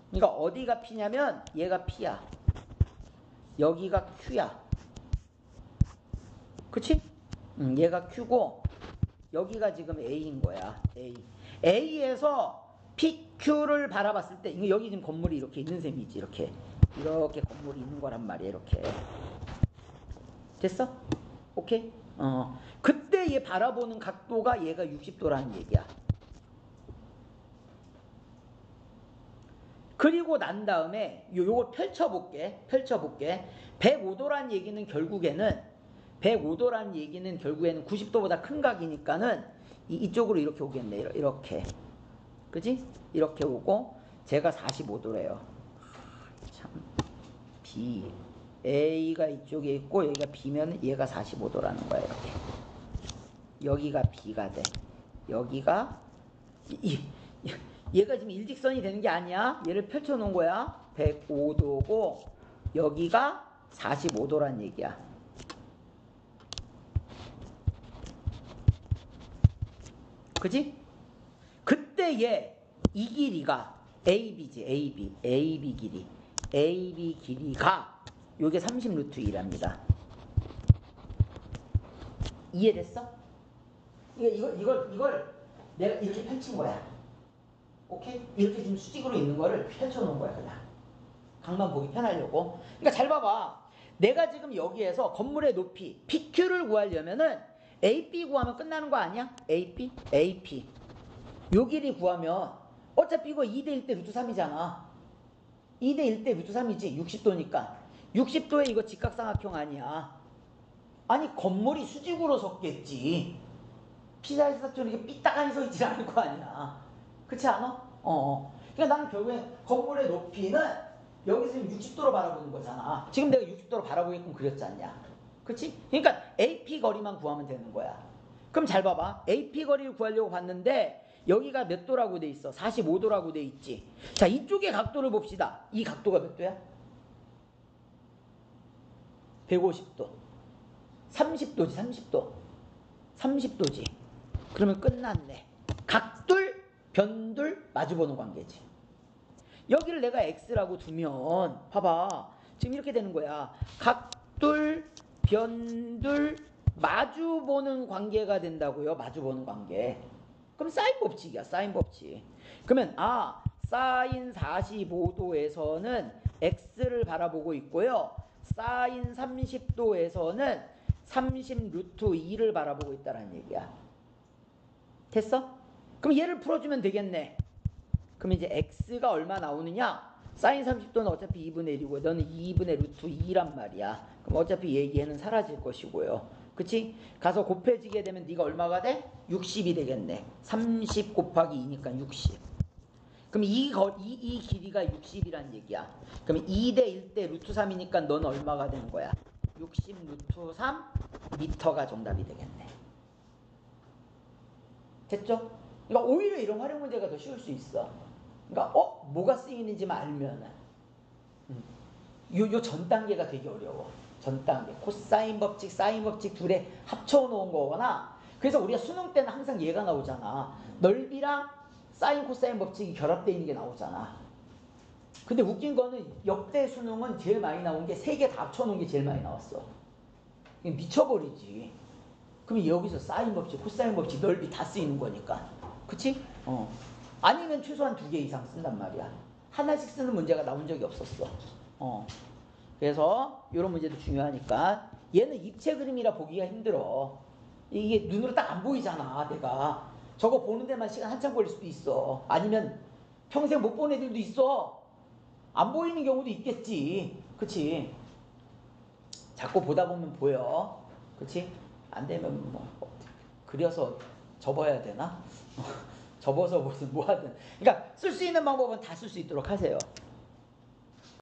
그러니까 어디가 P냐면 얘가 P야. 여기가 Q야. 그치? 얘가 Q고 여기가 지금 A인 거야. A에서 PQ를 바라봤을 때 여기 지금 건물이 이렇게 있는 셈이지. 이렇게 건물이 있는 거란 말이야. 이렇게. 됐어? 오케이? 그때 얘 바라보는 각도가 얘가 60도라는 얘기야. 그리고 난 다음에 요걸 펼쳐볼게. 105도란 얘기는 결국에는 90도보다 큰 각이니까는 이쪽으로 이렇게 오겠네. 이렇게. 그지? 이렇게 오고 제가 45도래요. 참 B A가 이쪽에 있고 여기가 B면 얘가 45도라는 거야. 이렇게. 여기가 B가 돼. 여기가 얘가 지금 일직선이 되는 게 아니야. 얘를 펼쳐 놓은 거야. 105도고 여기가 45도란 얘기야. 그지? 그때 이 길이가 AB지. AB 길이. AB 길이가 요게 30루트 2랍니다. 이해됐어? 이걸 내가 이렇게 펼친 거야. 오케이? 이렇게 지금 수직으로 있는 거를 펼쳐놓은 거야, 그냥. 각만 보기 편하려고. 그러니까 잘 봐봐. 내가 지금 여기에서 건물의 높이 PQ를 구하려면은 AP 구하면 끝나는 거 아니야? AP. 요 길이 구하면 어차피 이거 2대 1대 루트 3이잖아. 2대 1대 루트 3이지. 60도니까. 60도에 이거 직각삼각형 아니야. 아니 건물이 수직으로 섰겠지. 피사의 사촌이 이렇게 삐딱하니 서 있지 않을 거 아니야. 그렇지 않아? 그러니까 나는 결국엔 건물의 높이는 여기서 60도로 바라보는 거잖아. 지금 내가 60도로 바라보게끔 그렸지 않냐. 그렇지? 그러니까 AP 거리만 구하면 되는 거야. 그럼 잘 봐봐. AP 거리를 구하려고 봤는데 여기가 몇 도라고 돼 있어? 45도라고 돼 있지. 자, 이쪽의 각도를 봅시다. 이 각도가 몇 도야? 150도. 30도지, 30도지. 그러면 끝났네. 각둘, 변둘, 마주보는 관계지. 여기를 내가 X라고 두면 봐봐. 지금 이렇게 되는 거야. 각둘, 변둘, 마주보는 관계가 된다고요. 마주보는 관계. 그럼 사인 법칙이야. 사인 법칙. 그러면 사인 45도에서는 X를 바라보고 있고요. 사인 30도에서는 30 루트 2를 바라보고 있다는 얘기야. 됐어? 그럼 얘를 풀어주면 되겠네. 그럼 이제 X가 얼마 나오느냐? 사인 30도는 어차피 2분의 1이고 너는 2분의 루트 2란 말이야. 그럼 어차피 얘는 사라질 것이고요. 그치? 가서 곱해지게 되면 네가 얼마가 돼? 60이 되겠네. 30 곱하기 2니까 60. 그럼 이 길이가 60이란 얘기야. 그럼 2대 1대 루트 3이니까 넌 얼마가 되는 거야? 60 루트 3 미터가 정답이 되겠네. 됐죠? 그러니까 오히려 이런 활용 문제가 더 쉬울 수 있어. 그러니까 뭐가 쓰이는지만 알면은 요 전 단계가 되게 어려워. 전 단계. 코사인 법칙, 사인 법칙 둘에 합쳐놓은 거거나. 그래서 우리가 수능 때는 항상 얘가 나오잖아. 넓이랑 사인, 코사인 법칙이 결합되어 있는 게 나오잖아. 근데 웃긴 거는 역대 수능은 제일 많이 나온 게 세 개 다 합쳐놓은 게 제일 많이 나왔어. 미쳐버리지. 그럼 여기서 사인 법칙, 코사인 법칙, 넓이 다 쓰이는 거니까. 그치? 아니면 최소한 2개 이상 쓴단 말이야. 하나씩 쓰는 문제가 나온 적이 없었어. 그래서 이런 문제도 중요하니까. 얘는 입체 그림이라 보기가 힘들어. 이게 눈으로 딱 안 보이잖아. 내가 저거 보는 데만 시간 한참 걸릴 수도 있어. 아니면 평생 못 본 애들도 있어. 안 보이는 경우도 있겠지. 그치? 자꾸 보다 보면 보여. 그치? 안 되면 뭐 그려서 접어야 되나? 접어서 무슨 뭐 하든. 그러니까 쓸 수 있는 방법은 다 쓸 수 있도록 하세요.